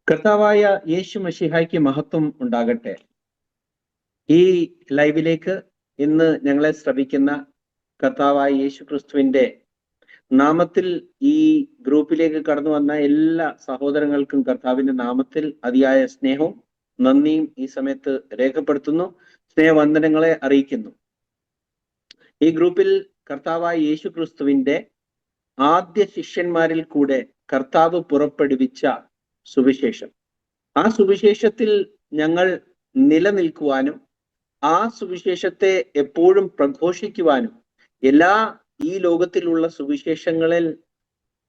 കർത്താവായ യേശു മശിഹായ്ക്ക് മഹത്വം ഉണ്ടാകട്ടെ. ഈ ലൈവിലേക്ക് ഇന്ന് ഞങ്ങളെ ശ്രവിക്കുന്ന കർത്താവായ യേശു ക്രിസ്തുവിന്റെ നാമത്തിൽ ഈ ഗ്രൂപ്പിലേക്ക് കടന്നു വന്ന എല്ലാ സഹോദരങ്ങൾക്കും കർത്താവിന്റെ നാമത്തിൽ അതിയായ സ്നേഹവും നന്ദിയും ഈ സമയത്ത് രേഖപ്പെടുത്തുന്നു. സ്നേഹവന്ദനങ്ങളെ അറിയിക്കുന്നു. ഈ ഗ്രൂപ്പിൽ കർത്താവായ യേശു ക്രിസ്തുവിന്റെ ആദ്യ ശിഷ്യന്മാരിൽ കൂടെ കർത്താവ് പുറപ്പെടുവിച്ച സുവിശേഷം, ആ സുവിശേഷത്തിൽ ഞങ്ങൾ നിലനിൽക്കുവാനും ആ സുവിശേഷത്തെ എപ്പോഴും പ്രഘോഷിക്കുവാനും എല്ലാ ഈ ലോകത്തിലുള്ള സുവിശേഷങ്ങളിൽ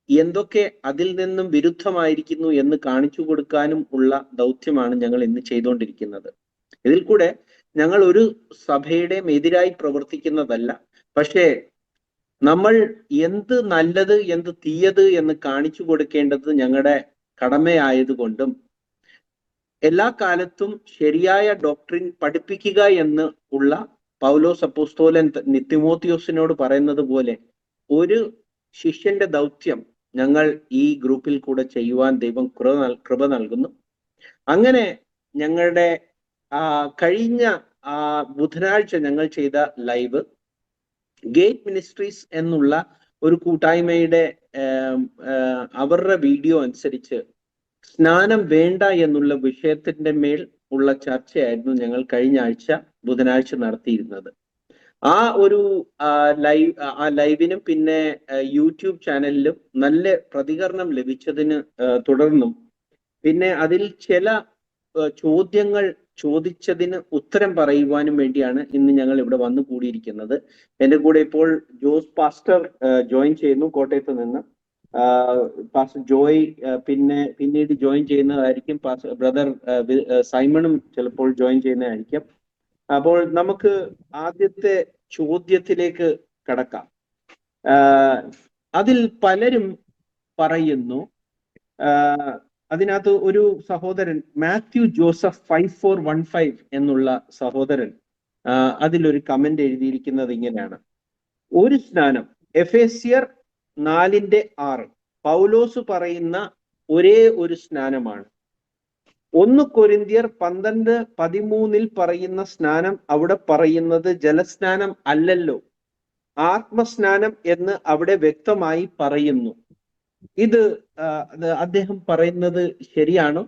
എന്തൊക്കെ അതിൽ നിന്നും വിരുദ്ധമായിരിക്കുന്നു എന്ന് കാണിച്ചു കൊടുക്കാനും ഉള്ള ദൗത്യമാണ് ഞങ്ങൾ ഇന്ന് ചെയ്തുകൊണ്ടിരിക്കുന്നത്. ഇതിൽ കൂടെ ഞങ്ങൾ ഒരു സഭയുടെയും എതിരായി പ്രവർത്തിക്കുന്നതല്ല, പക്ഷേ നമ്മൾ എന്ത് നല്ലത് എന്ത് തീയത് എന്ന് കാണിച്ചു കൊടുക്കേണ്ടത് ഞങ്ങളുടെ കടമയായതുകൊണ്ടും എല്ലാ കാലത്തും ശരിയായ ഡോക്ട്രിൻ പഠിപ്പിക്കുക എന്ന് ഉള്ള പൗലോസ് അപ്പോസ്തലൻ തിമോത്തിയോസിനോട് പറയുന്നത് പോലെ ഒരു ശിഷ്യന്റെ ദൗത്യം ഞങ്ങൾ ഈ ഗ്രൂപ്പിൽ കൂടെ ചെയ്യുവാൻ ദൈവം കൃപ നൽകുന്നു. അങ്ങനെ ഞങ്ങളുടെ കഴിഞ്ഞ ബുധനാഴ്ച ഞങ്ങൾ ചെയ്ത ലൈവ് ഗേറ്റ് മിനിസ്ട്രീസ് എന്നുള്ള ഒരു കൂട്ടായ്മയുടെ അവരുടെ വീഡിയോ അനുസരിച്ച് സ്നാനം വേണ്ട എന്നുള്ള വിഷയത്തിന്റെ മേൽ ഉള്ള ചർച്ചയായിരുന്നു ഞങ്ങൾ കഴിഞ്ഞ ആഴ്ച ബുധനാഴ്ച നടത്തിയിരുന്നത്. ആ ഒരു ലൈവിനും പിന്നെ യൂട്യൂബ് ചാനലിലും നല്ല പ്രതികരണം ലഭിച്ചതിന് തുടർന്നും പിന്നെ അതിൽ ചില ചോദ്യങ്ങൾ ചോദിച്ചതിന് ഉത്തരം പറയുവാനും വേണ്ടിയാണ് ഇന്ന് ഞങ്ങൾ ഇവിടെ വന്നു കൂടിയിരിക്കുന്നത്. എൻ്റെ കൂടെ ഇപ്പോൾ ജോസ് പാസ്റ്റർ ജോയിൻ ചെയ്യുന്നു കോട്ടയത്ത് നിന്ന്. പാസ്റ്റർ ജോയ് പിന്നീട് ജോയിൻ ചെയ്യുന്നതായിരിക്കും. ബ്രദർ സൈമണും ചിലപ്പോൾ ജോയിൻ ചെയ്യുന്നതായിരിക്കും. അപ്പോൾ നമുക്ക് ആദ്യത്തെ ചോദ്യത്തിലേക്ക് കടക്കാം. അതിൽ പലരും പറയുന്നു, അതിനകത്ത് ഒരു സഹോദരൻ മാത്യു ജോസഫ് 5415 എന്നുള്ള സഹോദരൻ അതിലൊരു കമന്റ് എഴുതിയിരിക്കുന്നത് ഇങ്ങനെയാണ്: ഒരു സ്നാനം എഫേസ്യർ 4:6 പൗലോസ് പറയുന്ന ഒരേ ഒരു സ്നാനമാണ്. 1 കൊരിന്ത്യർ 12:13 പറയുന്ന സ്നാനം അവിടെ പറയുന്നത് ജലസ്നാനം അല്ലല്ലോ, ആത്മസ്നാനം എന്ന് അവിടെ വ്യക്തമായി പറയുന്നു. ഇത് അദ്ദേഹം പറയുന്നത് ശരിയാണോ,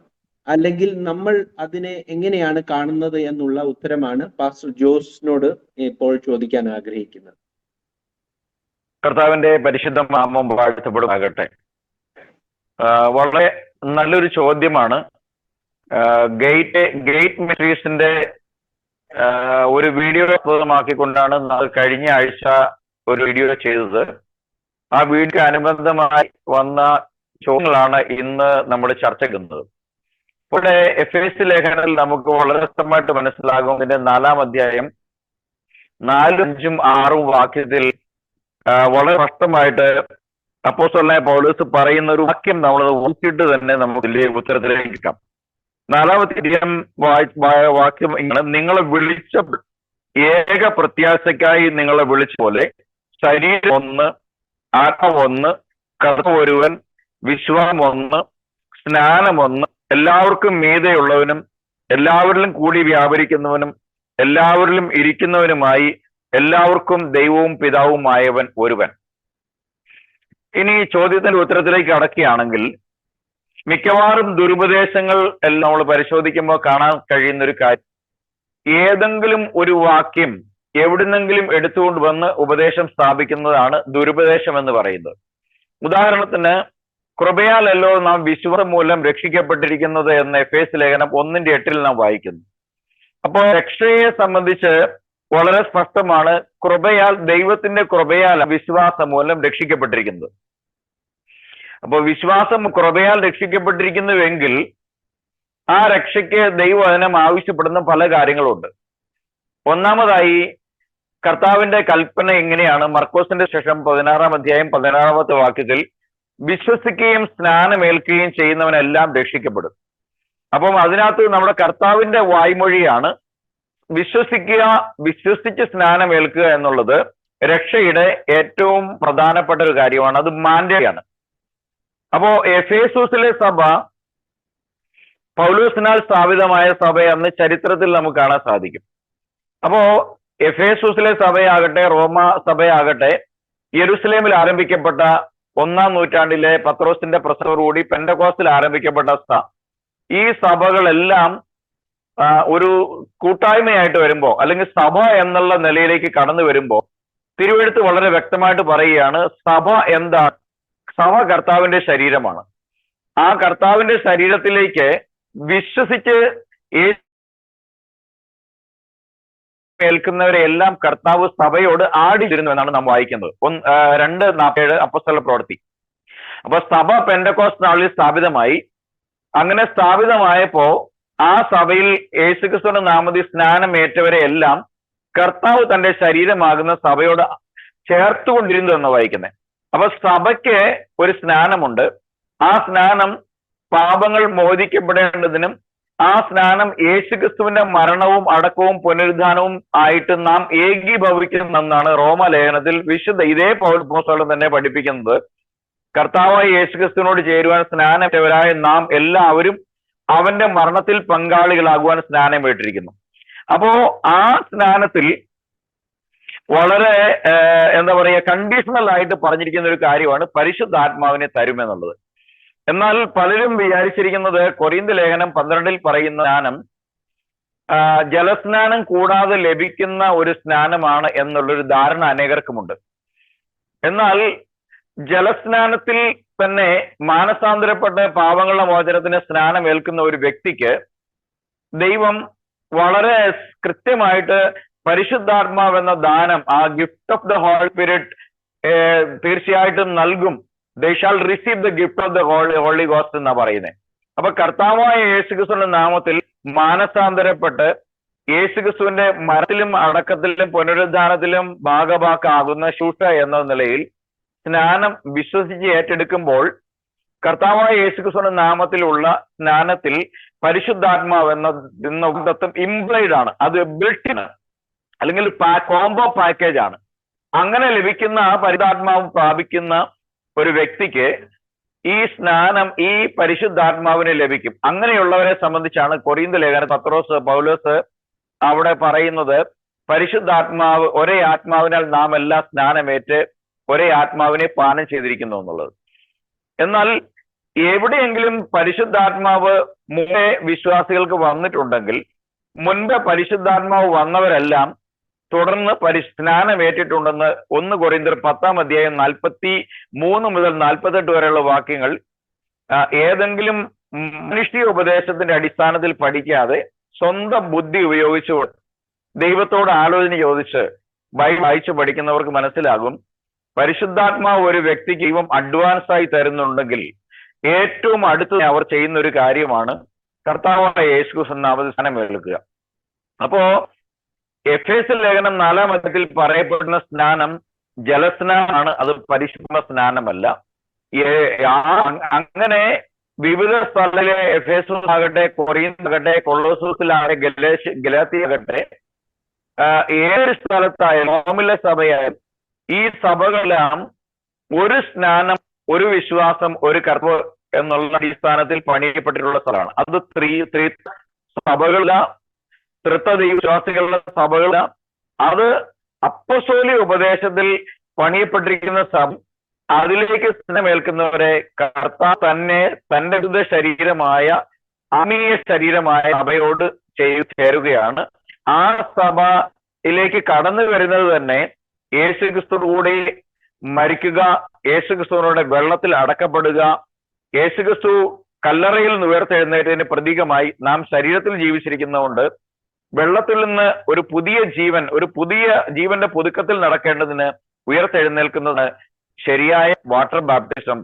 അല്ലെങ്കിൽ നമ്മൾ അതിനെ എങ്ങനെയാണ് കാണുന്നത് എന്നുള്ള ഉത്തരമാണ് പാസ്റ്റർ ജോസിനോട് ഇപ്പോൾ ചോദിക്കാൻ ആഗ്രഹിക്കുന്നത്. കർത്താവിന്റെ പരിശുദ്ധ നാമം വാഴ്ത്തപ്പെടുമാകട്ടെ. വളരെ നല്ലൊരു ചോദ്യമാണ്. ഗേറ്റ് മിനിസ്ട്രീസിന്റെ ഒരു വീഡിയോ ആസ്പദമാക്കിക്കൊണ്ടാണ് കഴിഞ്ഞ ആഴ്ച ഒരു വീഡിയോ ചെയ്തത്. ആ വീഡിയോക്ക് അനുബന്ധമായി വന്ന ചോദ്യങ്ങളാണ് ഇന്ന് നമ്മൾ ചർച്ച ചെയ്യുന്നത്. ഇവിടെ എഫേസ്യ ലേഖനത്തിൽ നമുക്ക് വളരെ വ്യക്തമായിട്ട് മനസ്സിലാകും. ഇതിന്റെ 4-ാം അധ്യായം 4, 5, 6 വാക്യത്തിൽ വളരെ സ്പഷ്ടമായിട്ട് അപ്പോസ്തലനായ പൗലോസ് പറയുന്ന ഒരു വാക്യം നമ്മളത് വായിച്ചിട്ട് തന്നെ നമുക്ക് ഉത്തരത്തിലേക്ക് കിട്ടാം. 4-ാമത്തെ അധ്യായം വാക്യം ഇങ്ങനെ: നിങ്ങളെ വിളിച്ച ഏക പ്രത്യാശയ്ക്കായി നിങ്ങളെ വിളിച്ച പോലെ ശരീരം ഒന്ന്, ആത്മാവ് ഒന്ന്, കർത്താവ് ഒരുവൻ, വിശ്വാസം ഒന്ന്, സ്നാനം ഒന്ന്, എല്ലാവർക്കും മീതെയുള്ളവനും എല്ലാവരിലും കൂടി വ്യാപരിക്കുന്നവനും എല്ലാവരിലും ഇരിക്കുന്നവനുമായി എല്ലാവർക്കും ദൈവവും പിതാവുമായവൻ ഒരുവൻ. ഇനി ഈ ചോദ്യത്തിന്റെ ഉത്തരത്തിലേക്ക് കടക്കുകയാണെങ്കിൽ, മിക്കവാറും ദുരുപദേശങ്ങൾ എല്ലാം നമ്മൾ പരിശോധിക്കുമ്പോൾ കാണാൻ കഴിയുന്ന ഒരു കാര്യം, ഏതെങ്കിലും ഒരു വാക്യം എവിടുന്നെങ്കിലും എടുത്തുകൊണ്ട് വന്ന് ഉപദേശം സ്ഥാപിക്കുന്നതാണ് ദുരുപദേശം എന്ന് പറയുന്നത്. ഉദാഹരണത്തിന്, കൃപയാലല്ലോ നാം വിശ്വാസം മൂലം രക്ഷിക്കപ്പെട്ടിരിക്കുന്നത് എന്ന് എഫേസ്യ ലേഖനം 1:8 നാം വായിക്കുന്നു. അപ്പോൾ രക്ഷയെ സംബന്ധിച്ച് വളരെ സ്പഷ്ടമാണ്. കൃപയാൽ, ദൈവത്തിന്റെ കൃപയാൽ വിശ്വാസം മൂലം രക്ഷിക്കപ്പെട്ടിരിക്കുന്നത്. അപ്പോൾ വിശ്വാസം കൃപയാൽ രക്ഷിക്കപ്പെട്ടിരിക്കുന്നുവെങ്കിൽ ആ രക്ഷയ്ക്ക് ദൈവവചനം ആവശ്യപ്പെടുന്ന പല കാര്യങ്ങളുണ്ട്. ഒന്നാമതായി, കർത്താവിന്റെ കൽപ്പന എങ്ങനെയാണ്? മർക്കോസിന്റെ ശേഷം 16-ാം അധ്യായം 16-ാമത്തെ വാക്യത്തിൽ വിശ്വസിക്കുകയും സ്നാനമേൽക്കുകയും ചെയ്യുന്നവനെല്ലാം രക്ഷിക്കപ്പെടും. അപ്പം അതിനകത്ത് നമ്മുടെ കർത്താവിന്റെ വായ്മൊഴിയാണ് വിശ്വസിക്കുക, വിശ്വസിച്ച് സ്നാനമേൽക്കുക എന്നുള്ളത് രക്ഷയുടെ ഏറ്റവും പ്രധാനപ്പെട്ട ഒരു കാര്യമാണ്. അത് മാൻഡേറ്റാണ്. അപ്പോ എഫേസൂസിലെ സഭ പൗലോസിനാൽ സ്ഥാപിതമായ സഭ എന്ന് ചരിത്രത്തിൽ നമുക്ക് കാണാൻ സാധിക്കും. അപ്പോ എഫേസൂസിലെ സഭയാകട്ടെ റോമ സഭയാകട്ടെ യെരുസലേമിൽ ആരംഭിക്കപ്പെട്ട 1-ാം നൂറ്റാണ്ടിലെ പത്രോസിന്റെ പ്രസവത്തോടുകൂടി പെന്തക്കോസ്തിൽ ആരംഭിക്കപ്പെട്ട ഈ സഭകളെല്ലാം ഒരു കൂട്ടായ്മയായിട്ട് വരുമ്പോ അല്ലെങ്കിൽ സഭ എന്നുള്ള നിലയിലേക്ക് കടന്നു വരുമ്പോ തിരുവെഴുത്ത് വളരെ വ്യക്തമായിട്ട് പറയുകയാണ്, സഭ എന്താണ്? സഭ കർത്താവിന്റെ ശരീരമാണ്. ആ കർത്താവിന്റെ ശരീരത്തിലേക്ക് വിശ്വസിച്ച് ഏൽക്കുന്നവരെ എല്ലാം കർത്താവ് സഭയോട് ആടിയിരുന്നു എന്നാണ് നാം വായിക്കുന്നത്. 2:47 അപ്പോസ്തല പ്രവൃത്തി. അപ്പൊ സഭ പെന്തക്കോസ്ത് നാളിൽ സ്ഥാപിതമായി. അങ്ങനെ സ്ഥാപിതമായപ്പോ ആ സഭയിൽ യേശുക്രിസ്തുവിന്റെ നാമത്തിൽ സ്നാനം ഏറ്റവരെ എല്ലാം കർത്താവ് തന്റെ ശരീരമാകുന്ന സഭയോട് ചേർത്തുകൊണ്ടിരുന്നു എന്ന് വായിക്കുന്നത്. അപ്പൊ സഭയ്ക്ക് ഒരു സ്നാനമുണ്ട്. ആ സ്നാനം പാപങ്ങൾ മോചിക്കപ്പെടേണ്ടതിനും ആ സ്നാനം യേശുക്രിസ്തുവിന്റെ മരണവും അടക്കവും പുനരുദ്ധാനവും ആയിട്ട് നാം ഏകീഭവിക്കുമെന്നാണ് റോമലേഖനത്തിൽ ഇതേ പൗലോസ് തന്നെ പഠിപ്പിക്കുന്നത്. കർത്താവായ യേശുക്രിസ്തുവിനോട് ചേരുവാൻ സ്നാനപ്പെട്ടവരായ നാം എല്ലാവരും അവന്റെ മരണത്തിൽ പങ്കാളികളാകുവാൻ സ്നാനം ഏറ്റിരിക്കുന്നു. അപ്പോ ആ സ്നാനത്തിൽ വളരെ എന്താ പറയുക, കണ്ടീഷണൽ ആയിട്ട് പറഞ്ഞിരിക്കുന്ന ഒരു കാര്യമാണ് പരിശുദ്ധാത്മാവിനെ തരുമെന്നുള്ളത്. എന്നാൽ പലരും വിചാരിച്ചിരിക്കുന്നത് കൊരിന്ത് ലേഖനം 12 പറയുന്ന സ്നാനം ജലസ്നാനം കൂടാതെ ലഭിക്കുന്ന ഒരു സ്നാനമാണ് എന്നുള്ളൊരു ധാരണ അനേകർക്കുമുണ്ട്. എന്നാൽ ജലസ്നാനത്തിൽ തന്നെ മാനസാന്തരപ്പെട്ട് പാപങ്ങളുടെ മോചനത്തിന് സ്നാനം ഏൽക്കുന്ന ഒരു വ്യക്തിക്ക് ദൈവം വളരെ കൃത്യമായിട്ട് പരിശുദ്ധാത്മാവ് എന്ന ദാനം, ആ gift of the holy spirit തീർച്ചയായിട്ടും നൽകും. They shall receive the gift of the Holy Ghost എന്നാ പറയുന്നത്. അപ്പൊ കർത്താവായ യേശുക്രിസ്തുവിന്റെ നാമത്തിൽ മാനസാന്തരപ്പെട്ട് യേശുക്രിസ്തുവിന്റെ മരണത്തിലും അടക്കത്തിലും പുനരുദ്ധാനത്തിലും ഭാഗഭാക്കാകുന്ന ശുശ്രൂഷ എന്ന നിലയിൽ സ്നാനം വിശ്വസിച്ച് ഏറ്റെടുക്കുമ്പോൾ കർത്താവായ യേശുക്രിസ്തുവിന്റെ നാമത്തിലുള്ള സ്നാനത്തിൽ പരിശുദ്ധാത്മാവ് എന്ന തത്വം ഇംപ്ലൈഡ് ആണ്. അത് ബിൽട്ടിന് അല്ലെങ്കിൽ കോംബോ പാക്കേജ് ആണ്. അങ്ങനെ ലഭിക്കുന്ന ആ പരിശുദ്ധാത്മാവ് പ്രാപിക്കുന്ന ഒരു വ്യക്തിക്ക് ഈ സ്നാനം, ഈ പരിശുദ്ധാത്മാവിനെ ലഭിക്കും. അങ്ങനെയുള്ളവരെ സംബന്ധിച്ചാണ് കൊരിന്ത് ലേഖനം പൗലോസ് അവിടെ പറയുന്നത്, പരിശുദ്ധാത്മാവ് ഒരേ ആത്മാവിനാൽ നാം എല്ലാ സ്നാനമേറ്റ് ഒരേ ആത്മാവിനെ പാനം ചെയ്തിരിക്കുന്നു എന്നുള്ളത്. എന്നാൽ എവിടെയെങ്കിലും പരിശുദ്ധാത്മാവ് മുമ്പേ വിശ്വാസികൾക്ക് വന്നിട്ടുണ്ടെങ്കിൽ മുൻപ് പരിശുദ്ധാത്മാവ് വന്നവരെല്ലാം തുടർന്ന് സ്നാനമേറ്റിട്ടുണ്ടെന്ന് 1 കൊരിന്ത്യർ 10-ാം അധ്യായം 43 മുതൽ 48 വരെയുള്ള വാക്യങ്ങൾ ഏതെങ്കിലും മനുഷ്യ ഉപദേശത്തിന്റെ അടിസ്ഥാനത്തിൽ പഠിക്കാതെ സ്വന്തം ബുദ്ധി ഉപയോഗിച്ചുകൊണ്ട് ദൈവത്തോട് ആലോചന ചോദിച്ച് ബൈബിൾ വായിച്ചു പഠിക്കുന്നവർക്ക് മനസ്സിലാകും, പരിശുദ്ധാത്മാവ് ഒരു വ്യക്തിക്ക് ദൈവം അഡ്വാൻസ് ആയി തരുന്നുണ്ടെങ്കിൽ ഏറ്റവും അടുത്ത് അവർ ചെയ്യുന്ന ഒരു കാര്യമാണ് കർത്താവായ യേശുക്രിസ്തുവിന്റെ നാമത്തിൽ സ്നാനം ഏൽക്കുക. അപ്പോ എഫേസ്യർ ലേഖനം 4-ാം അധ്യായത്തിൽ പറയപ്പെടുന്ന സ്നാനം ജലസ്നാനമാണ്, അത് പരിശുദ്ധ സ്നാനമല്ല. അങ്ങനെ വിവിധ സ്ഥലങ്ങളിലെ എഫേസോസ് ആകട്ടെ, കൊറിന്താകട്ടെ, കൊളോസോസിലാകട്ടെ, ഗലാത്തിയാകട്ടെ, ഏതൊരു സ്ഥലത്തായാലും റോമിലെ സഭയായാലും ഈ സഭകളെല്ലാം ഒരു സ്നാനം, ഒരു വിശ്വാസം, ഒരു കർമ്മ എന്നുള്ള അടിസ്ഥാനത്തിൽ പണിയപ്പെട്ടിട്ടുള്ള സ്ഥലമാണ്. അത് സഭകള തൃത്വദൈവ വിശ്വാസികളുടെ സഭകള അത് അപ്പസ്തോലിക ഉപദേശത്തിൽ പണിയപ്പെട്ടിരിക്കുന്ന സഭ, അതിലേക്ക് സ്നാനമേൽക്കുന്നവരെ കർത്താവ് തന്നെ തന്റെ വിശുദ്ധ ശരീരമായ ആത്മീയ ശരീരമായ സഭയോട് ചേരുകയാണ്. ആ സഭയിലേക്ക് കടന്നു വരുന്നത് തന്നെ യേശുക്രിസ്തുവോടെ മരിക്കുക, യേശുക്രിസ്തുവിനോട് വെള്ളത്തിൽ അടക്കപ്പെടുക, യേശുക്രിസ്തു കല്ലറയിൽ നിന്ന് ഉയർത്തെഴുന്നേറ്റതിന് പ്രതീകമായി നാം ശരീരത്തിൽ ജീവിച്ചിരിക്കുന്നതുകൊണ്ട് വെള്ളത്തിൽ നിന്ന് ഒരു പുതിയ ജീവന്റെ പുതുക്കത്തിൽ നടക്കേണ്ടതിന് ഉയർത്തെഴുന്നേൽക്കുന്നത് ശരിയായ വാട്ടർ ബാപ്റ്റിസം.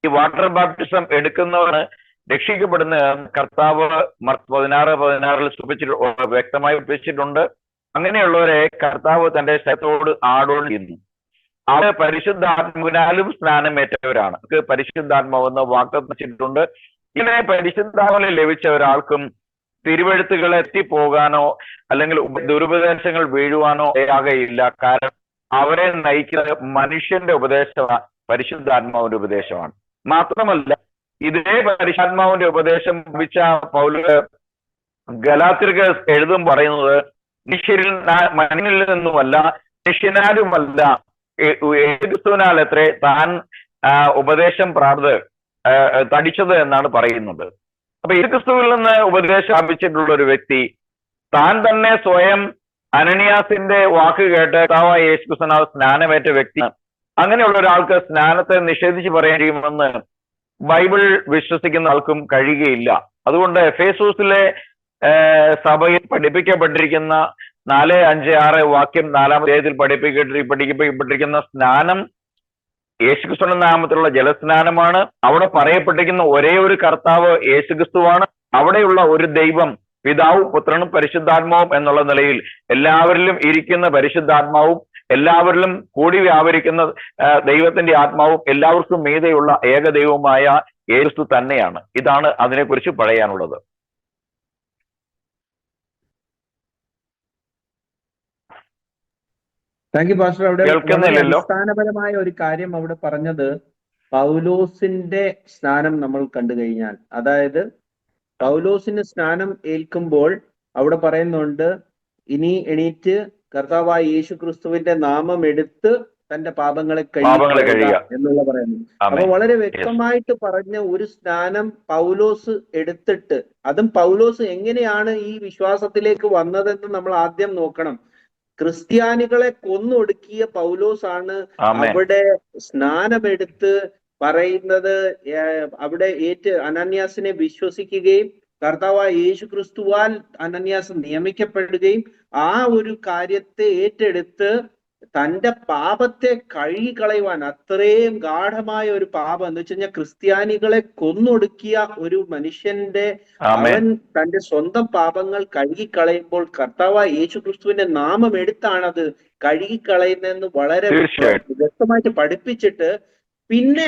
ഈ വാട്ടർ ബാപ്റ്റിസം എടുക്കുന്നവന് രക്ഷിക്കപ്പെടുന്ന കർത്താവ് 16:16 വ്യക്തമായി ഉപയോഗിച്ചിട്ടുണ്ട്. അങ്ങനെയുള്ളവരെ കർത്താവ് തന്റെ ശരീരത്തോട് ആഡോൺ ചെയ്യുന്നു. അവർ പരിശുദ്ധാത്മാവിനാലും സ്നാനമേറ്റവരാണ്. പരിശുദ്ധാത്മാവെന്ന് വാഗ്ദത്തം വെച്ചിട്ടുണ്ട്. ഇങ്ങനെ പരിശുദ്ധാത്മാവിനെ ലഭിച്ച ഒരാൾക്കും തിരുവെഴുത്തുകൾ എത്തിപ്പോകാനോ അല്ലെങ്കിൽ ദുരുപദേശങ്ങൾ വീഴുവാനോ ആകെയില്ല. കാരണം അവരെ നയിക്കുന്നത് മനുഷ്യന്റെ ഉപദേശമാണ്, പരിശുദ്ധാത്മാവിന്റെ ഉപദേശമാണ്. മാത്രമല്ല ഇതേ പരിശുദ്ധാത്മാവിന്റെ ഉപദേശം ലഭിച്ച പൗലോസ് ഗലാത്യർക്ക് എഴുതും പറയുന്നത്, മനുഷ്യനിൽ നിന്നുമല്ല മനുഷ്യനാലുമല്ല യേശുക്രിസ്തുവിനാൽ അത്രേ താൻ ഉപദേശം തടിച്ചത് എന്നാണ് പറയുന്നത്. അപ്പൊ യേശുക്രിസ്തുവിൽ നിന്ന് ഉപദേശം ലഭിച്ചിട്ടുള്ള ഒരു വ്യക്തി താൻ തന്നെ സ്വയം അനനിയാസിന്റെ വാക്ക് കേട്ട് കർത്താവായ യേശുക്രിസ്തുവിനാൽ സ്നാനമേറ്റ വ്യക്തി, അങ്ങനെയുള്ള ഒരാൾക്ക് സ്നാനത്തെ നിഷേധിച്ച് പറയാൻ കഴിയുമെന്ന് ബൈബിൾ വിശ്വസിക്കുന്ന ആൾക്കും കഴിയുകയില്ല. അതുകൊണ്ട് എഫേസൂസിലെ സഭയിൽ പഠിപ്പിക്കപ്പെട്ടിരിക്കുന്ന 4, 5, 6 വാക്യം 4-ാം അധ്യായത്തിൽ പഠിപ്പിക്കപ്പെട്ടിരിക്കുന്ന സ്നാനം യേശുക്രിസ്തുവിന്റെ നാമത്തിലുള്ള ജലസ്നാനമാണ്. അവിടെ പറയപ്പെട്ടിരിക്കുന്ന ഒരേ ഒരു കർത്താവ് യേശുക്രിസ്തുവാണ്. അവിടെയുള്ള ഒരു ദൈവം പിതാവും പുത്രനും പരിശുദ്ധാത്മാവും എന്നുള്ള നിലയിൽ എല്ലാവരിലും ഇരിക്കുന്ന പരിശുദ്ധാത്മാവും എല്ലാവരിലും കൂടി വ്യാപരിക്കുന്ന ദൈവത്തിന്റെ ആത്മാവും എല്ലാവർക്കും മീതെയുള്ള ഏകദൈവമായ യേശു തന്നെയാണ്. ഇതാണ് അതിനെക്കുറിച്ച് പറയാനുള്ളത്. Thank you pastor. അവിടെ കേൾക്കുന്നില്ലല്ലോ. അടിസ്ഥാനപരമായ ഒരു കാര്യം അവിടെ പറഞ്ഞത്, പൗലോസിന്റെ സ്നാനം നമ്മൾ കണ്ടു കഴിഞ്ഞാൽ, അതായത് പൗലോസിന് സ്നാനം ഏൽക്കുമ്പോൾ അവിടെ പറയുന്നുണ്ട്, ഇനി എണീറ്റ് കർത്താവായ യേശു ക്രിസ്തുവിന്റെ നാമം എടുത്ത് തന്റെ പാപങ്ങളെ കഴുകുക എന്നുള്ള പറയുന്നു. അപ്പൊ വളരെ വ്യക്തമായിട്ട് പറഞ്ഞ ഒരു സ്നാനം പൗലോസ് എടുത്തിട്ട്, അതും പൗലോസ് എങ്ങനെയാണ് ഈ വിശ്വാസത്തിലേക്ക് വന്നതെന്ന് നമ്മൾ ആദ്യം നോക്കണം. ക്രിസ്ത്യാനികളെ കൊന്നൊടുക്കിയ പൗലോസ് ആണ് അവിടെ സ്നാനമെടുത്ത് പറയുന്നത്, അവിടെ അനന്യാസിനെ വിശ്വസിക്കുകയും കർത്താവായ യേശു ക്രിസ്തുവാൽ അനന്യാസ് നിയമിക്കപ്പെടുകയും ആ ഒരു കാര്യത്തെ ഏറ്റെടുത്ത് തന്റെ പാപത്തെ കഴുകിക്കളയുവാൻ, അത്രയും ഗാഠമായ ഒരു പാപം എന്ന് വെച്ച് കഴിഞ്ഞാൽ ക്രിസ്ത്യാനികളെ കൊന്നൊടുക്കിയ ഒരു മനുഷ്യന്റെ അവൻ തന്റെ സ്വന്തം പാപങ്ങൾ കഴുകിക്കളയുമ്പോൾ കർത്താവായ യേശു ക്രിസ്തുവിന്റെ നാമം എടുത്താണ് അത് കഴുകിക്കളയുന്നതെന്ന് വളരെ വ്യക്തമായിട്ട് പഠിപ്പിച്ചിട്ട്, പിന്നെ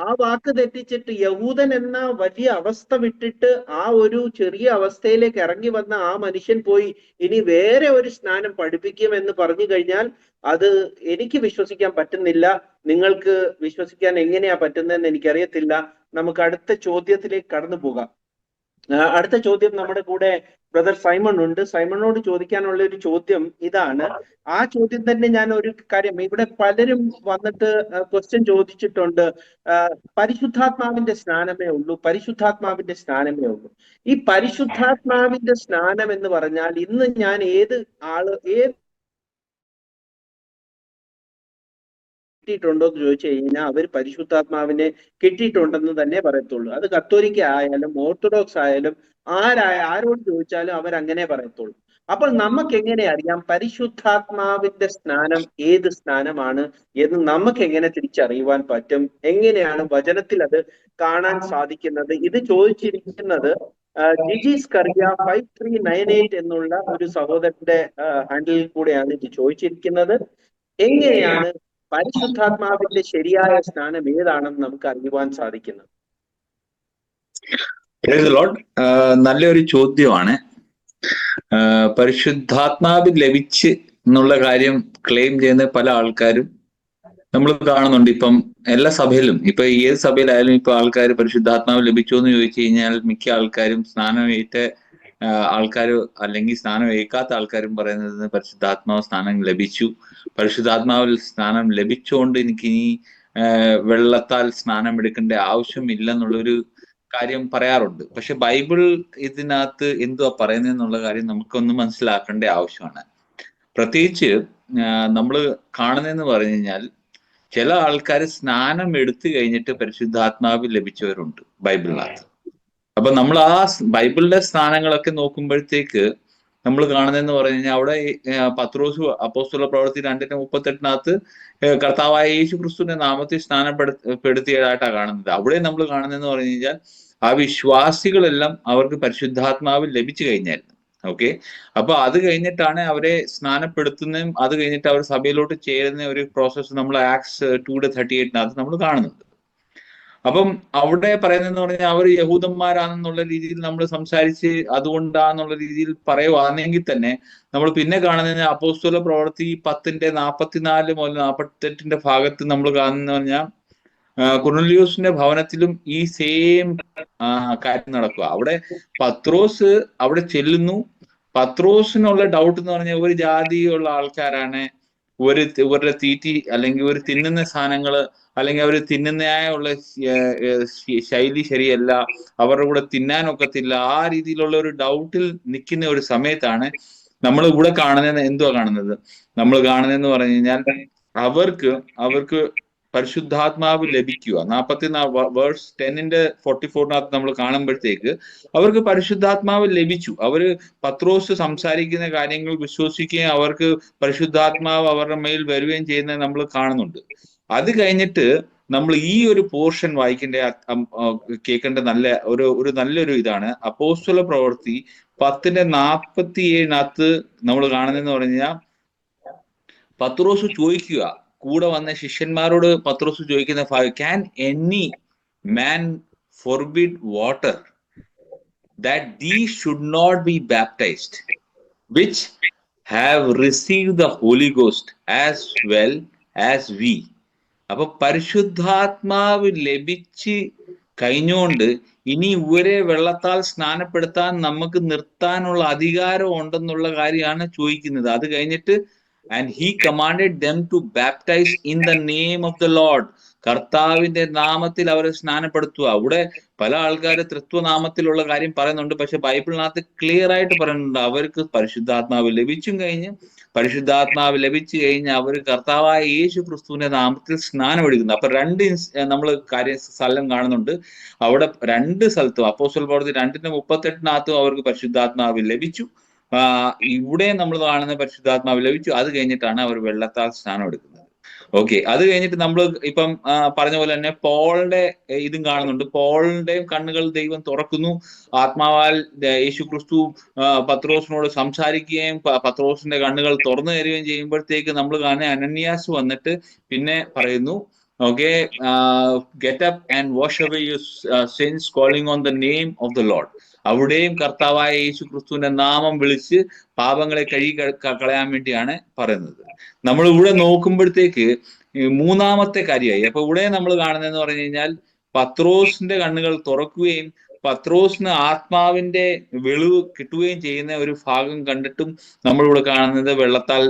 ആ വാക്ക് തെറ്റിച്ചിട്ട് യഹൂദൻ എന്ന വലിയ അവസ്ഥ വിട്ടിട്ട് ആ ഒരു ചെറിയ അവസ്ഥയിലേക്ക് ഇറങ്ങി വന്ന ആ മനുഷ്യൻ പോയി ഇനി വേറെ ഒരു സ്നാനം പഠിപ്പിക്കുമെന്ന് പറഞ്ഞു കഴിഞ്ഞാൽ അത് എനിക്ക് വിശ്വസിക്കാൻ പറ്റുന്നില്ല. നിങ്ങൾക്ക് വിശ്വസിക്കാൻ എങ്ങനെയാ പറ്റുന്നതെന്ന് എനിക്കറിയത്തില്ല. നമുക്ക് അടുത്ത ചോദ്യത്തിലേക്ക് കടന്നു പോകാം. അടുത്ത ചോദ്യം നമ്മുടെ കൂടെ ബ്രദർ സൈമൺ ഉണ്ട്. സൈമണോട് ചോദിക്കാനുള്ള ഒരു ചോദ്യം ഇതാണ്. ആ ചോദ്യം തന്നെ ഞാൻ ഒരു കാര്യം, ഇവിടെ പലരും വന്നിട്ട് ക്വസ്റ്റ്യൻ ചോദിച്ചിട്ടുണ്ട്, പരിശുദ്ധാത്മാവിന്റെ സ്നാനമേ ഉള്ളൂ, പരിശുദ്ധാത്മാവിന്റെ സ്നാനമേ ഉള്ളൂ. ഈ പരിശുദ്ധാത്മാവിന്റെ സ്നാനം എന്ന് പറഞ്ഞാൽ ഇന്ന് ഞാൻ ഏത് കിട്ടിയിട്ടുണ്ടോ എന്ന് ചോദിച്ചു കഴിഞ്ഞാൽ അവർ പരിശുദ്ധാത്മാവിനെ കിട്ടിയിട്ടുണ്ടെന്ന് തന്നെ പറയത്തുള്ളൂ. അത് കത്തോലിക്ക ആയാലും ഓർത്തഡോക്സ് ആയാലും ആരോട് ചോദിച്ചാലും അവരങ്ങനെ പറയത്തുള്ളൂ. അപ്പോൾ നമുക്ക് എങ്ങനെ അറിയാം പരിശുദ്ധാത്മാവിന്റെ സ്നാനം ഏത് സ്നാനമാണ് എന്ന് നമുക്ക് എങ്ങനെ തിരിച്ചറിയുവാൻ പറ്റും? എങ്ങനെയാണ് വചനത്തിൽ അത് കാണാൻ സാധിക്കുന്നത്? ഇത് ചോദിച്ചിരിക്കുന്നത് ജിജി സ്കറിയ 5398 എന്നുള്ള ഒരു സഹോദരന്റെ ഹാൻഡിലിൽ കൂടെയാണ് ഇത് ചോദിച്ചിരിക്കുന്നത്. എങ്ങനെയാണ് പരിശുദ്ധാത്മാവിന്റെ ശരിയായ സ്നാനം ഏതാണെന്ന് നമുക്ക് അറിയുവാൻ സാധിക്കുന്നത്? നല്ലൊരു ചോദ്യമാണ്. പരിശുദ്ധാത്മാവ് ലഭിച്ച് എന്നുള്ള കാര്യം ക്ലെയിം ചെയ്യുന്ന പല ആൾക്കാരും നമ്മൾ കാണുന്നുണ്ട്. ഇപ്പം എല്ലാ സഭയിലും, ഇപ്പൊ ഏത് സഭയിലായാലും ഇപ്പൊ ആൾക്കാർ പരിശുദ്ധാത്മാവ് ലഭിച്ചോ എന്ന് ചോദിച്ചു കഴിഞ്ഞാൽ മിക്ക ആൾക്കാരും സ്നാനമേറ്റ ആൾക്കാർ അല്ലെങ്കിൽ സ്നാനം ഏൽക്കാത്ത ആൾക്കാരും പറയുന്നത് പരിശുദ്ധാത്മാവ് സ്നാനം ലഭിച്ചു, പരിശുദ്ധാത്മാവിൽ സ്നാനം ലഭിച്ചുകൊണ്ട് എനിക്കിനി വെള്ളത്താൽ സ്നാനം എടുക്കേണ്ട ആവശ്യമില്ല എന്നുള്ളൊരു കാര്യം പറയാറുണ്ട്. പക്ഷെ ബൈബിൾ ഇതിനകത്ത് എന്തുവാ പറയുന്നതെന്നുള്ള കാര്യം നമുക്കൊന്ന് മനസ്സിലാക്കേണ്ട ആവശ്യമാണ്. പ്രത്യേകിച്ച് നമ്മൾ കാണുന്നതെന്ന് പറഞ്ഞു കഴിഞ്ഞാൽ ചില ആൾക്കാർ സ്നാനം എടുത്തു കഴിഞ്ഞിട്ട് പരിശുദ്ധാത്മാവ് ലഭിച്ചവരുണ്ട് ബൈബിളിനകത്ത്. അപ്പൊ നമ്മൾ ആ ബൈബിളിലെ സ്ഥാനങ്ങളൊക്കെ നോക്കുമ്പോഴത്തേക്ക് നമ്മൾ കാണുന്നതെന്ന് പറഞ്ഞു കഴിഞ്ഞാൽ അവിടെ പത്രോസ് അപ്പോസ്തല പ്രവൃത്തി 2:38 കർത്താവായ യേശു ക്രിസ്തുവിന്റെ നാമത്തിൽ സ്നാനപ്പെടുത്തിയതായിട്ടാണ് കാണുന്നത്. അവിടെ നമ്മൾ കാണുന്നതെന്ന് പറഞ്ഞു കഴിഞ്ഞാൽ ആ വിശ്വാസികളെല്ലാം അവർക്ക് പരിശുദ്ധാത്മാവ് ലഭിച്ചു കഴിഞ്ഞായിരുന്നു. ഓക്കെ, അപ്പൊ അത് കഴിഞ്ഞിട്ടാണ് അവരെ സ്നാനപ്പെടുത്തുന്നതും അത് കഴിഞ്ഞിട്ട് അവർ സഭയിലോട്ട് ചേരുന്ന ഒരു പ്രോസസ്സ് നമ്മൾ ആക്ട്സ് 2:38 നമ്മൾ കാണുന്നുണ്ട്. അപ്പം അവിടെ പറയുന്നതെന്ന് പറഞ്ഞാൽ അവർ യഹൂദന്മാരാണെന്നുള്ള രീതിയിൽ നമ്മൾ സംസാരിച്ച് അതുകൊണ്ടാന്നുള്ള രീതിയിൽ പറയുവാണെങ്കിൽ തന്നെ നമ്മൾ പിന്നെ കാണുന്നത് അപ്പോസ്തല പ്രവൃത്തി 10:44 മുതൽ 48 ഭാഗത്ത് നമ്മൾ കാണുന്ന പറഞ്ഞാൽ കൊർന്നേലിയോസിന്റെ ഭവനത്തിലും ഈ സെയിം കാര്യം നടക്കുക. അവിടെ പത്രോസ് അവിടെ ചെല്ലുന്നു. പത്രോസിനുള്ള ഡൗട്ട് എന്ന് പറഞ്ഞാൽ ഒരു ജാതിയുള്ള ആൾക്കാരാണ്, ഇവരുടെ തീറ്റി അല്ലെങ്കിൽ ഒരു തിന്നുന്ന സാധനങ്ങള് അല്ലെങ്കിൽ അവർ തിന്നുന്നതായുള്ള ശൈലി ശരിയല്ല, അവരുടെ കൂടെ തിന്നാനൊക്കത്തില്ല, ആ രീതിയിലുള്ള ഒരു ഡൗട്ടിൽ നിൽക്കുന്ന ഒരു സമയത്താണ് നമ്മൾ ഇവിടെ കാണുന്നത്. എന്തുവാ കാണുന്നത്? നമ്മൾ കാണുന്നതെന്ന് പറഞ്ഞു കഴിഞ്ഞാൽ അവർക്ക് പരിശുദ്ധാത്മാവ് ലഭിക്കുക. 44 നമ്മൾ കാണുമ്പോഴത്തേക്ക് അവർക്ക് പരിശുദ്ധാത്മാവ് ലഭിച്ചു. അവര് പത്രോസ് സംസാരിക്കുന്ന കാര്യങ്ങൾ വിശ്വസിക്കുകയും അവർക്ക് പരിശുദ്ധാത്മാവ് അവരുടെ മേൽ വരികയും ചെയ്യുന്നത് നമ്മൾ കാണുന്നുണ്ട്. അത് കഴിഞ്ഞിട്ട് നമ്മൾ ഈ ഒരു പോർഷൻ വായിക്കേണ്ട കേൾക്കേണ്ട നല്ലൊരു ഇതാണ് അപ്പോസ്തല പ്രവൃത്തി 10:47 നമ്മൾ കാണുന്നതെന്ന് പറഞ്ഞു കഴിഞ്ഞാൽ പത്രോസ് ചോദിക്കുക, കൂടെ വന്ന ശിഷ്യന്മാരോട് പത്രോസ് ചോദിക്കുന്ന, can any man forbid water that these should not be baptized which have received the holy ghost as well as we. അപ്പൊ പരിശുദ്ധാത്മാവ് ലഭിച്ച് കഴിഞ്ഞുകൊണ്ട് ഇനി ഇവരെ വെള്ളത്താൽ സ്നാനപ്പെടുത്താൻ നമുക്ക് നിർത്താനുള്ള അധികാരം ഉണ്ടെന്നുള്ള കാര്യമാണ് ചോദിക്കുന്നത്. അത് കഴിഞ്ഞിട്ട് and he commanded them to baptize in the name of the Lord. കർത്താവിന്റെ നാമത്തിൽ അവരെ സ്നാനപ്പെടുത്തുക. അവിടെ പല ആൾക്കാർ തൃത്വനാമത്തിലുള്ള കാര്യം പറയുന്നുണ്ട്, പക്ഷെ ബൈബിളിനകത്ത് ക്ലിയർ ആയിട്ട് പറയുന്നുണ്ട് അവർക്ക് പരിശുദ്ധാത്മാവ് ലഭിച്ചു കഴിഞ്ഞ് അവർ കർത്താവായ യേശു ക്രിസ്തുവിന്റെ നാമത്തിൽ സ്നാനം എടുക്കുന്നു. അപ്പൊ നമ്മൾ സ്ഥലം കാണുന്നുണ്ട്. അവിടെ 2 സ്ഥലത്തും അപ്പോസ്തല പ്രവൃത്തി 2:38 അവർക്ക് പരിശുദ്ധാത്മാവ് ലഭിച്ചു. ഇവിടെ നമ്മൾ കാണുന്ന പരിശുദ്ധാത്മാവ് ലഭിച്ചു. അത് കഴിഞ്ഞിട്ടാണ് അവർ വെള്ളത്താൽ സ്നാനം എടുക്കുന്നത്. ഓക്കെ, അത് കഴിഞ്ഞിട്ട് നമ്മൾ ഇപ്പം പറഞ്ഞ പോലെ തന്നെ പോളിന്റെ ഇതും കാണുന്നുണ്ട്. പോളിന്റെയും കണ്ണുകൾ ദൈവം തുറക്കുന്നു. ആത്മാവാൽ യേശു ക്രിസ്തു പത്രോസിനോട് സംസാരിക്കുകയും പത്രോസിന്റെ കണ്ണുകൾ തുറന്നു തരികയും ചെയ്യുമ്പോഴത്തേക്ക് നമ്മൾ കാണുന്ന അനന്യാസ് വന്നിട്ട് പിന്നെ പറയുന്നു, okay, get up and wash away your since calling on the name of the Lord. അവിടെയും കർത്താവായ യേശു ക്രിസ്തുവിന്റെ നാമം വിളിച്ച് പാപങ്ങളെ കഴുകി കളയാൻ വേണ്ടിയാണ് പറയുന്നത്. നമ്മൾ ഇവിടെ നോക്കുമ്പോഴത്തേക്ക് 3-ാമത്തെ കാര്യമായി. അപ്പൊ ഇവിടെ നമ്മൾ കാണുന്നതെന്ന് പറഞ്ഞു കഴിഞ്ഞാൽ പത്രോസിന്റെ കണ്ണുകൾ തുറക്കുകയും പത്രോസിന് ആത്മാവിന്റെ വെളിവ് കിട്ടുകയും ചെയ്യുന്ന ഒരു ഭാഗം കണ്ടിട്ടും നമ്മളിവിടെ കാണുന്നത് വെള്ളത്താൽ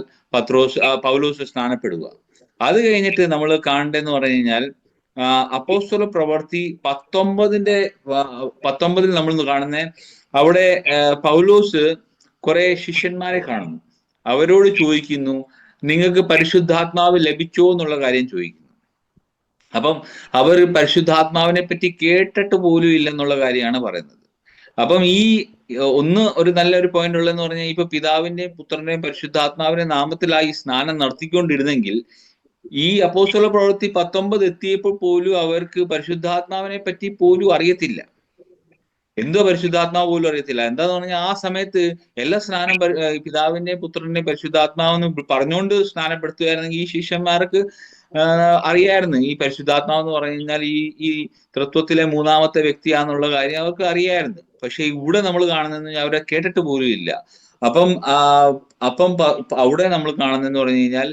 പൗലോസ് സ്നാനപ്പെടുക. അത് കഴിഞ്ഞിട്ട് നമ്മൾ കാണേണ്ടതെന്ന് പറഞ്ഞു കഴിഞ്ഞാൽ അപ്പോസ്തല പ്രവൃത്തി 19 നമ്മൾ കാണുന്ന അവിടെ പൗലോസ് കുറെ ശിഷ്യന്മാരെ കാണുന്നു. അവരോട് ചോദിക്കുന്നു, നിങ്ങൾക്ക് പരിശുദ്ധാത്മാവ് ലഭിച്ചോ എന്നുള്ള കാര്യം ചോദിക്കുന്നു. അപ്പം അവർ പരിശുദ്ധാത്മാവിനെ പറ്റി കേട്ടിട്ട് പോലും ഇല്ലെന്നുള്ള കാര്യമാണ് പറയുന്നത്. അപ്പം ഒരു നല്ലൊരു പോയിന്റ് ഉള്ളതെന്ന് പറഞ്ഞാൽ ഇപ്പൊ പിതാവിന്റെയും പുത്രന്റെയും പരിശുദ്ധാത്മാവിന്റെ നാമത്തിലായി സ്നാനം നടത്തിക്കൊണ്ടിരുന്നെങ്കിൽ ഈ അപ്പോസ്തല പ്രവൃത്തി 19 എത്തിയപ്പോൾ പോലും അവർക്ക് പരിശുദ്ധാത്മാവിനെ പറ്റി പോലും അറിയത്തില്ല. എന്തോ പരിശുദ്ധാത്മാവ് പോലും അറിയത്തില്ല. എന്താന്ന് പറഞ്ഞാൽ ആ സമയത്ത് എല്ലാ സ്നാനം പിതാവിന്റെയും പുത്രന്റെയും പരിശുദ്ധാത്മാവെന്ന് പറഞ്ഞുകൊണ്ട് സ്നാനപ്പെടുത്തുകയായിരുന്നെങ്കിൽ ഈ ശിഷ്യന്മാർക്ക് അറിയായിരുന്നു ഈ പരിശുദ്ധാത്മാവ് എന്ന് പറഞ്ഞു കഴിഞ്ഞാൽ ഈ തൃത്വത്തിലെ 3-ാമത്തെ വ്യക്തിയാന്നുള്ള കാര്യം അവർക്ക് അറിയായിരുന്നു. പക്ഷെ ഇവിടെ നമ്മൾ കാണുന്നത് അവരെ കേട്ടിട്ട് പോലും ഇല്ല. അപ്പം അവിടെ നമ്മൾ കാണുന്നതെന്ന് പറഞ്ഞു കഴിഞ്ഞാൽ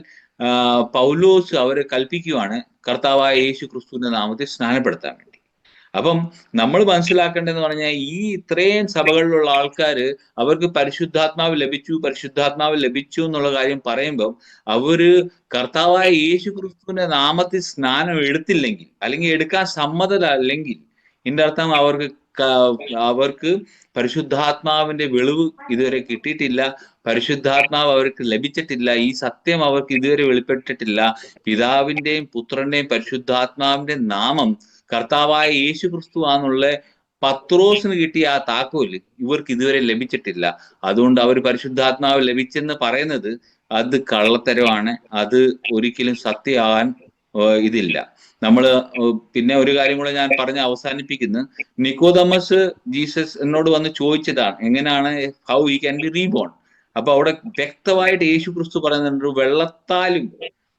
പൗലോസ് അവരെ കൽപ്പിക്കുവാണ് കർത്താവായ യേശു ക്രിസ്തുവിന്റെ നാമത്തിൽ സ്നാനപ്പെടുത്താൻ വേണ്ടി. അപ്പം നമ്മൾ മനസ്സിലാക്കേണ്ടതെന്ന് പറഞ്ഞാൽ ഇത്രയും സഭകളിലുള്ള ആൾക്കാര് അവർക്ക് പരിശുദ്ധാത്മാവ് ലഭിച്ചു എന്നുള്ള കാര്യം പറയുമ്പോൾ അവര് കർത്താവായ യേശു ക്രിസ്തുവിന്റെ നാമത്തിൽ സ്നാനം എടുത്തില്ലെങ്കിൽ അല്ലെങ്കിൽ എടുക്കാൻ സമ്മതമല്ലെങ്കിൽ ഇതിന്റെ അർത്ഥം അവർക്ക് പരിശുദ്ധാത്മാവിന്റെ വെളിവ് ഇതുവരെ കിട്ടിയിട്ടില്ല, പരിശുദ്ധാത്മാവ് അവർക്ക് ലഭിച്ചിട്ടില്ല, ഈ സത്യം അവർക്ക് ഇതുവരെ വെളിപ്പെട്ടിട്ടില്ല. പിതാവിന്റെയും പുത്രന്റെയും പരിശുദ്ധാത്മാവിന്റെ നാമം കർത്താവായ യേശു ക്രിസ്തു ആന്നുള്ള പത്രോസിന് കിട്ടിയ ആ താക്കോല് ഇവർക്ക് ഇതുവരെ ലഭിച്ചിട്ടില്ല. അതുകൊണ്ട് അവർ പരിശുദ്ധാത്മാവ് ലഭിച്ചെന്ന് പറയുന്നത് അത് കള്ളത്തരമാണ്. അത് ഒരിക്കലും സത്യമാകാൻ ഇതില്ല. പിന്നെ ഒരു കാര്യം കൂടെ ഞാൻ പറഞ്ഞ് അവസാനിപ്പിക്കുന്നു. നിക്കോദമസ് ജീസസ് എന്നോട് വന്ന് ചോദിച്ചതാണ് എങ്ങനെയാണ് how he can be reborn. അപ്പൊ അവിടെ വ്യക്തമായിട്ട് യേശു ക്രിസ്തു പറയുന്നുണ്ട്, വെള്ളത്താലും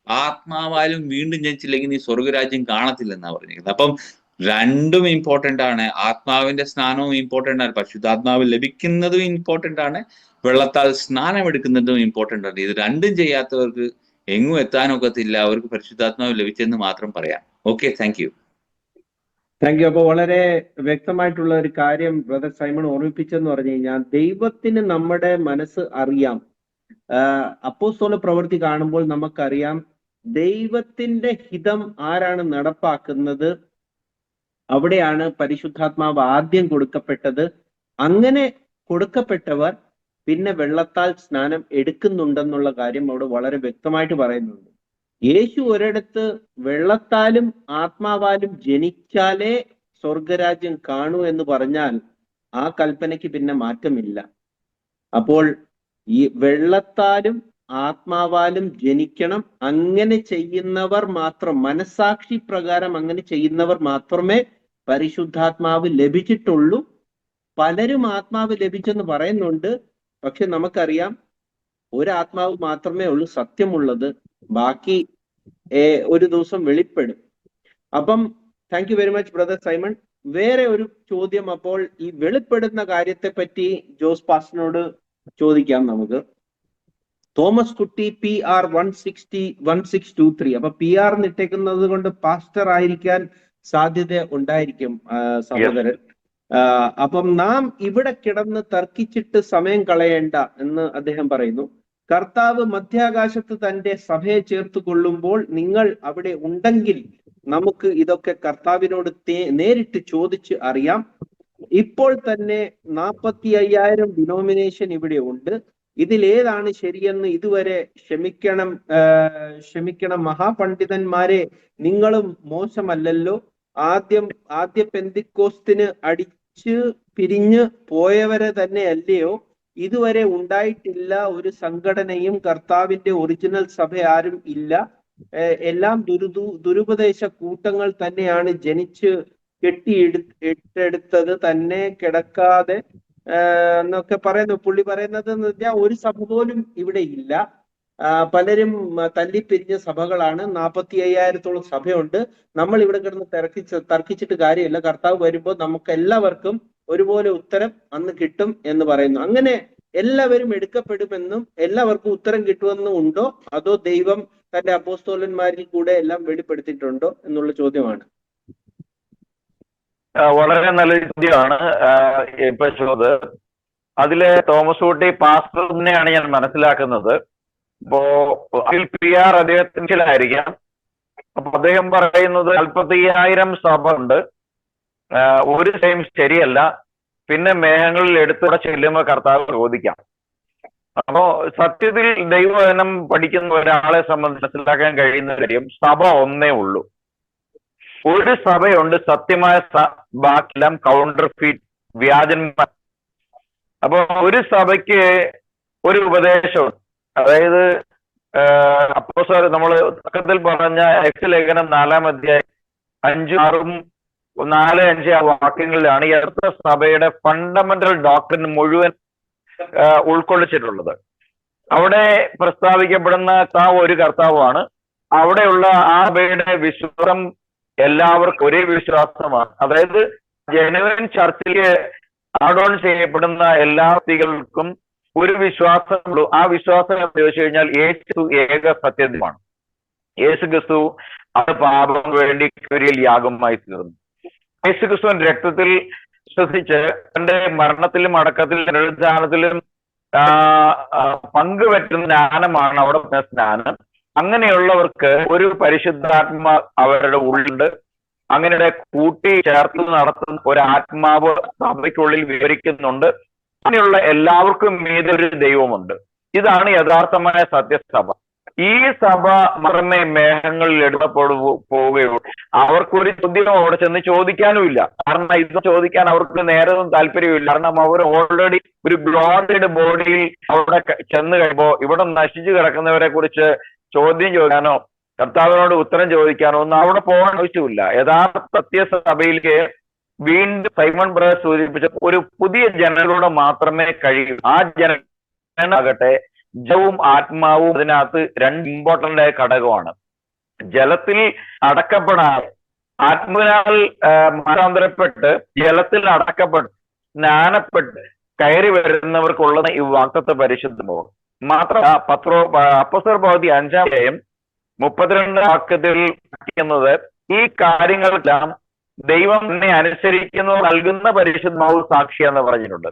ആത്മാവാലും വീണ്ടും ജനിച്ചില്ലെങ്കിൽ നീ സ്വർഗരാജ്യം കാണത്തില്ലെന്നാ പറഞ്ഞിരിക്കുന്നത്. അപ്പം രണ്ടും ഇമ്പോർട്ടന്റ് ആണ്. ആത്മാവിന്റെ സ്നാനവും ഇമ്പോർട്ടന്റ് ആണ്, പരിശുദ്ധാത്മാവ് ലഭിക്കുന്നതും ഇമ്പോർട്ടന്റ് ആണ്, വെള്ളത്താൽ സ്നാനം എടുക്കുന്നതും ഇമ്പോർട്ടന്റ് ആണ്. ഇത് രണ്ടും ചെയ്യാത്തവർക്ക് എങ്ങും എത്താനൊക്കത്തില്ല. അവർക്ക് പരിശുദ്ധാത്മാവ് ലഭിച്ചെന്ന് മാത്രം പറയാം. Okay, thank you. Thank you. അപ്പൊ വളരെ വ്യക്തമായിട്ടുള്ള ഒരു കാര്യം ബ്രദർ സൈമൺ ഓർമ്മിപ്പിച്ചെന്ന് പറഞ്ഞു കഴിഞ്ഞാൽ, ദൈവത്തിന് നമ്മുടെ മനസ്സ് അറിയാം. അപ്പോസ്തല പ്രവൃത്തി കാണുമ്പോൾ നമുക്കറിയാം ദൈവത്തിന്റെ ഹിതം ആരാണ് നടപ്പാക്കുന്നത്, അവിടെയാണ് പരിശുദ്ധാത്മാവ് ആദ്യം കൊടുക്കപ്പെട്ടത്. അങ്ങനെ കൊടുക്കപ്പെട്ടവർ പിന്നെ വെള്ളത്താൽ സ്നാനം എടുക്കുന്നുണ്ടെന്നുള്ള കാര്യം അവിടെ വളരെ വ്യക്തമായിട്ട് പറയുന്നുണ്ട്. യേശു ഒരിടത്ത് വെള്ളത്താലും ആത്മാവാലും ജനിച്ചാലേ സ്വർഗരാജ്യം കാണൂ എന്ന് പറഞ്ഞാൽ ആ കൽപ്പനയ്ക്ക് പിന്നെ മാറ്റമില്ല. അപ്പോൾ ഈ വെള്ളത്താലും ആത്മാവാലും ജനിക്കണം, അങ്ങനെ ചെയ്യുന്നവർ മാത്രം, മനസാക്ഷി പ്രകാരം അങ്ങനെ ചെയ്യുന്നവർ മാത്രമേ പരിശുദ്ധാത്മാവ് ലഭിച്ചിട്ടുള്ളൂ. പലരും ആത്മാവ് ലഭിച്ചെന്ന് പറയുന്നുണ്ട്, പക്ഷെ നമുക്കറിയാം ഒരാത്മാവ് മാത്രമേ ഉള്ളൂ സത്യമുള്ളത്, ബാക്കി ഒരു ദിവസം വെളിപ്പെടും. അപ്പം thank you very much brother Simon. വേറെ ഒരു ചോദ്യം അപ്പോൾ ഈ വെളിപ്പെടുന്ന കാര്യത്തെ പറ്റി ജോസ് പാസ്റ്ററിനോട് ചോദിക്കാം നമുക്ക്. തോമസ് കുട്ടി PR 1623. അപ്പൊ PR ഇട്ടേക്കുന്നത് കൊണ്ട് പാസ്റ്റർ ആയിരിക്കാൻ സാധ്യത ഉണ്ടായിരിക്കും സഹോദരൻ. അപ്പം നാം ഇവിടെ കിടന്ന് തർക്കിച്ചിട്ട് സമയം കളയേണ്ട എന്ന് അദ്ദേഹം പറയുന്നു. കർത്താവ് മധ്യാകാശത്ത് തന്റെ സഭയെ ചേർത്ത് കൊള്ളുമ്പോൾ നിങ്ങൾ അവിടെ ഉണ്ടെങ്കിൽ നമുക്ക് ഇതൊക്കെ കർത്താവിനോട് നേരിട്ട് ചോദിച്ച് അറിയാം. ഇപ്പോൾ തന്നെ 45,000 ഡിനോമിനേഷൻ ഇവിടെ ഉണ്ട്. ഇതിലേതാണ് ശരിയെന്ന് ഇതുവരെ ക്ഷമിക്കണം മഹാപണ്ഡിതന്മാരെ, നിങ്ങളും മോശമല്ലല്ലോ. ആദ്യ പെന്തിക്കോസ്തിന് അടിച്ച് പിരിഞ്ഞ് പോയവരെ തന്നെ അല്ലയോ? ഇതുവരെ ഉണ്ടായിട്ടില്ല ഒരു സംഘടനയും, കർത്താവിന്റെ ഒറിജിനൽ സഭ ആരും ഇല്ല. എല്ലാം ദുരുപദേശ കൂട്ടങ്ങൾ തന്നെയാണ്. ജനിച്ച് കെട്ടിയെടുത്തത് തന്നെ കിടക്കാതെ എന്നൊക്കെ പറയുന്നു. പുള്ളി പറയുന്നത് എന്ന് വെച്ചാൽ ഒരു സഭ പോലും ഇവിടെ ഇല്ല, പലരും തല്ലിപ്പിരിഞ്ഞ സഭകളാണ്. 45,000-ഓളം സഭയുണ്ട്. നമ്മൾ ഇവിടെ കിടന്ന് തർക്കിച്ചിട്ട് കാര്യമില്ല. കർത്താവ് വരുമ്പോൾ നമുക്ക് എല്ലാവർക്കും ഒരുപോലെ ഉത്തരം അന്ന് കിട്ടും എന്ന് പറയുന്നു. അങ്ങനെ എല്ലാവരും എടുക്കപ്പെടുമെന്നും എല്ലാവർക്കും ഉത്തരം കിട്ടുമെന്നും ഉണ്ടോ, അതോ ദൈവം തന്റെ അപ്പോസ്തലന്മാരിൽ കൂടെ എല്ലാം വെളിപ്പെടുത്തിയിട്ടുണ്ടോ എന്നുള്ള ചോദ്യമാണ്. വളരെ നല്ല ചോദ്യമാണ് ഇപ്പൊ ചോദ്യം. അതില് തോമസ് കുട്ടി പാസ്റ്റർ തന്നെയാണ് ഞാൻ മനസ്സിലാക്കുന്നത്. അപ്പോ അതിൽ PR അദ്ദേഹത്തിലായിരിക്കാം. അപ്പൊ അദ്ദേഹം പറയുന്നത് 45,000 സഭ ഉണ്ട്, ഒരു ടൈം ശരിയല്ല, പിന്നെ മേഘങ്ങളിൽ എടുത്തുകൂടെ ചെല്ലുമ്പോൾ കർത്താവ് ചോദിക്കാം. അപ്പോ സത്യത്തിൽ ദൈവവചനം പഠിക്കുന്ന ഒരാളെ സംബന്ധിച്ച് മനസ്സിലാക്കാൻ കഴിയുന്ന കാര്യം, സഭ ഒന്നേ ഉള്ളൂ. ഒരു സഭയുണ്ട് സത്യമായ, ബാക്കിയെല്ലാം കൗണ്ടർ ഫീറ്റ്, വ്യാജന്മാർ. അപ്പൊ ഒരു സഭയ്ക്ക് ഒരു ഉപദേശമുണ്ട്. അതായത് അപ്പോസ്തലർ നമ്മൾ തുടക്കത്തിൽ പറഞ്ഞ ലേഖനം 4-ാം അധ്യായം 5-6 വാക്യങ്ങളിലാണ് യഥാർത്ഥ സഭയുടെ ഫണ്ടമെന്റൽ ഡോക്ട്രിൻ മുഴുവൻ ഉൾക്കൊള്ളിച്ചിട്ടുള്ളത്. അവിടെ പ്രസ്താവിക്കപ്പെടുന്ന കർത്താവ് ഒരു കർത്താവാണ്. അവിടെയുള്ള ആ സഭയുടെ വിശ്വാസം എല്ലാവർക്കും ഒരേ വിശ്വാസമാണ്. അതായത് ജനുവൻ ചർച്ചില് ആഡ് ഓൺ ചെയ്യപ്പെടുന്ന എല്ലാ വ്യക്തികൾക്കും ഒരു വിശ്വാസമുള്ളൂ. ആ വിശ്വാസം എന്ന് ചോദിച്ചു കഴിഞ്ഞാൽ യേശു ഏക സത്യമാണ്. യേശു ക്രിസ്തു അത് പാപം വേണ്ടി കുരിയിൽ യാഗമായി തീർന്നു. യേശു ക്രിസ്തുവിന്റെ രക്തത്തിൽ വിശ്വസിച്ച് തന്റെ മരണത്തിലും അടക്കത്തിലും പുനരുത്ഥാനത്തിലും പങ്കുപറ്റുന്ന ജ്ഞാനമാണ് അവിടെ സ്നാനം. അങ്ങനെയുള്ളവർക്ക് ഒരു പരിശുദ്ധാത്മ അവരുടെ ഉള്ളിലുണ്ട്. അങ്ങനെ കൂട്ടി ചേർത്ത് നടത്തുന്ന ഒരു ആത്മാവ് സഭയ്ക്കുള്ളിൽ വിവരിക്കുന്നുണ്ട്. അങ്ങനെയുള്ള എല്ലാവർക്കും മീതെ ഒരു ദൈവമുണ്ട്. ഇതാണ് യഥാർത്ഥമായ സത്യസഭ. ഈ സഭ മാത്രമേ മേഘങ്ങളിൽ പോവുകയുള്ളൂ. അവർക്കൊരു ചോദ്യം അവിടെ ചെന്ന് ചോദിക്കാനുമില്ല. കാരണം ഇത് ചോദിക്കാൻ അവർക്ക് നേരവും താല്പര്യമില്ല. കാരണം അവർ ഓൾറെഡി ഒരു ഗ്ലോറിഡ് ബോഡിയിൽ അവിടെ ചെന്ന് കഴിയുമ്പോൾ ഇവിടെ നശിച്ചു കിടക്കുന്നവരെ കുറിച്ച് ചോദ്യം ചോദിക്കാനോ കർത്താവിനോട് ഉത്തരം ചോദിക്കാനോ ഒന്നും അവിടെ പോകാൻ ആവശ്യമില്ല. യഥാർത്ഥ സത്യസഭയിലേക്ക് വീണ്ടും സൈമൺ ബ്രദർ സൂചിപ്പിച്ച ഒരു പുതിയ ജനലൂടെ മാത്രമേ കഴിയൂ. ആ ജനലാകട്ടെ ജലവും ആത്മാവും അതിനകത്ത് രണ്ട് ഇമ്പോർട്ടന്റ് ആയ ഘടകമാണ്. ജലത്തിൽ അടക്കപ്പെടാതെ ആത്മാവിനാൽ മാനസാന്തരപ്പെട്ട് ജലത്തിൽ അടക്കപ്പെട്ട് സ്നാനപ്പെട്ട് കയറി വരുന്നവർക്കുള്ളത് ഈ വാഗ്ദത്ത പരിശുദ്ധമോ മാത്രം. അപ്പോസ്തലർ പ്രവൃത്തി 5-ാം അധ്യായം 32 വാക്യത്തിൽ ഈ കാര്യങ്ങളെല്ലാം ദൈവം എന്നെ അനുസരിക്കുന്നവർ നൽകുന്ന പരിശുദ്ധാത്മാവ് സാക്ഷി എന്ന് പറഞ്ഞിട്ടുണ്ട്.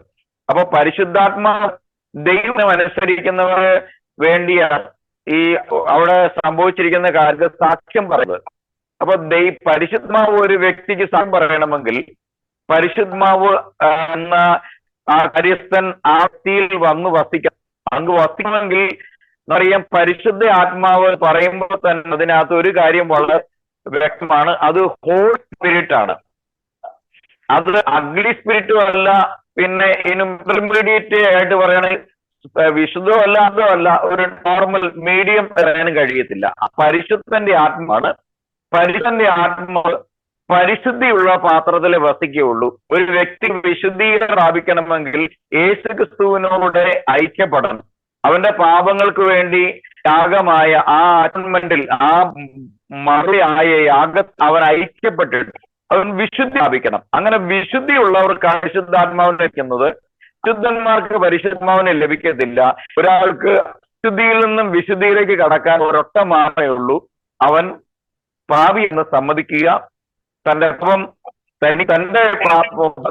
അപ്പൊ പരിശുദ്ധാത്മാവ് ദൈവം അനുസരിക്കുന്നവർ വേണ്ടിയാണ് ഈ അവിടെ സംഭവിച്ചിരിക്കുന്ന കാര്യത്തിൽ സാക്ഷ്യം പറയുന്നത്. അപ്പൊ പരിശുദ്ധാത്മാവ് ഒരു വ്യക്തിക്ക് സാക്ഷ്യം പറയണമെങ്കിൽ പരിശുദ്ധാത്മാവ് എന്ന ആ കാര്യസ്ഥൻ ആ വ്യക്തിയിൽ വന്ന് വസിക്കണം. അങ്ങ് വസിക്കണമെങ്കിൽ എന്നറിയാം, പരിശുദ്ധ ആത്മാവ് പറയുമ്പോൾ തന്നെ അതിനകത്ത് ഒരു കാര്യം വളരെ വ്യക്തമാണ്, അത് ഹോൾ സ്പിരിറ്റ് ആണ്. അത് അഗ്ലി സ്പിരിറ്റും അല്ല, പിന്നെ ഇന്റർമീഡിയറ്റ് ആയിട്ട് പറയുകയാണെങ്കിൽ വിശുദ്ധോ അല്ല അതോ അല്ല, ഒരു നോർമൽ മീഡിയം പറയാനും കഴിയത്തില്ല. പരിശുദ്ധന്റെ ആത്മാവാണ്. പരിശുദ്ധന്റെ ആത്മാവ് പരിശുദ്ധിയുള്ള പാത്രത്തിലെ വസിക്കുകയുള്ളൂ. ഒരു വ്യക്തി വിശുദ്ധീകരണം പ്രാപിക്കണമെങ്കിൽ യേശുക്രിസ്തുവിനോട് ഐക്യപ്പെടണം. അവന്റെ പാപങ്ങൾക്ക് വേണ്ടി യാഗമായ ആ അറ്റോൺമെന്റിൽ, ആ മറിയായ അവൻ ഐക്യപ്പെട്ടിട്ട് അവൻ വിശുദ്ധി പ്രാപിക്കണം. അങ്ങനെ വിശുദ്ധിയുള്ളവർക്ക് പരിശുദ്ധാത്മാവിനെ ലഭിക്കുന്നത്. വിശുദ്ധന്മാർക്ക് പരിശുദ്ധാത്മാവിനെ ലഭിക്കത്തില്ല. ഒരാൾക്ക് വിശുദ്ധിയിൽ നിന്നും വിശുദ്ധിയിലേക്ക് കടക്കാൻ ഒരൊറ്റ മാത്രമേ ഉള്ളൂ, അവൻ പാപി എന്ന് സമ്മതിക്കുക. തന്റെ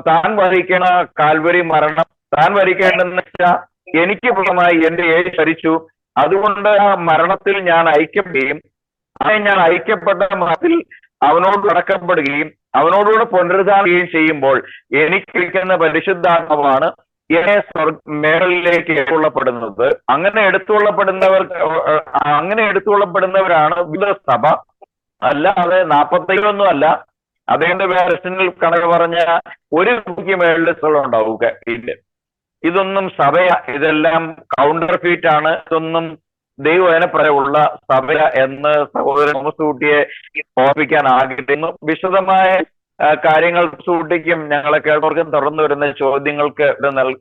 താൻ വഹിക്കണ കാൽവരി മരണം താൻ വഹിക്കേണ്ടെന്ന് വെച്ചാൽ എനിക്ക് പുറമായി എന്റെ യേശു മരിച്ചു, അതുകൊണ്ട് ആ മരണത്തിൽ ഞാൻ ഐക്യപ്പെടുകയും ഞാൻ ഐക്യപ്പെട്ട മരണത്തിൽ അവനോട് അടക്കപ്പെടുകയും അവനോടുകൂടെ പുനരുദ്ധാനം ചെയ്യുമ്പോൾ എനിക്ക് ഇരിക്കുന്ന പരിശുദ്ധാത്മാവാണ് എന്നെ മേഖലയിലേക്ക് എടുത്തുകൊള്ളപ്പെടുന്നത്. അങ്ങനെ എടുത്തുകൊള്ളപ്പെടുന്നവരാണ് വിവിധ സഭ. അല്ലാതെ 45 അല്ല. അദ്ദേഹത്തിന്റെ വേർഷനിൽ കണക്ക് പറഞ്ഞ ഒരു രൂപയ്ക്ക് മേളിൽ സ്ഥലം ഉണ്ടാവുക ഇല്ല. ഇതൊന്നും സഭയ, ഇതെല്ലാം കൗണ്ടർ ഫീറ്റ് ആണ്. ഇതൊന്നും ദൈവവചനപ്രയുള്ള സഭയ എന്ന് സഹോദരൻ തോമസ് കുട്ടിയെ ഓർപ്പിക്കാൻ ആഗ്രഹിക്കുന്നു. വിശദമായ കാര്യങ്ങൾ സൂട്ടിക്കും ഞങ്ങളെ കേൾവർക്കും തുടർന്ന് വരുന്ന ചോദ്യങ്ങൾക്ക്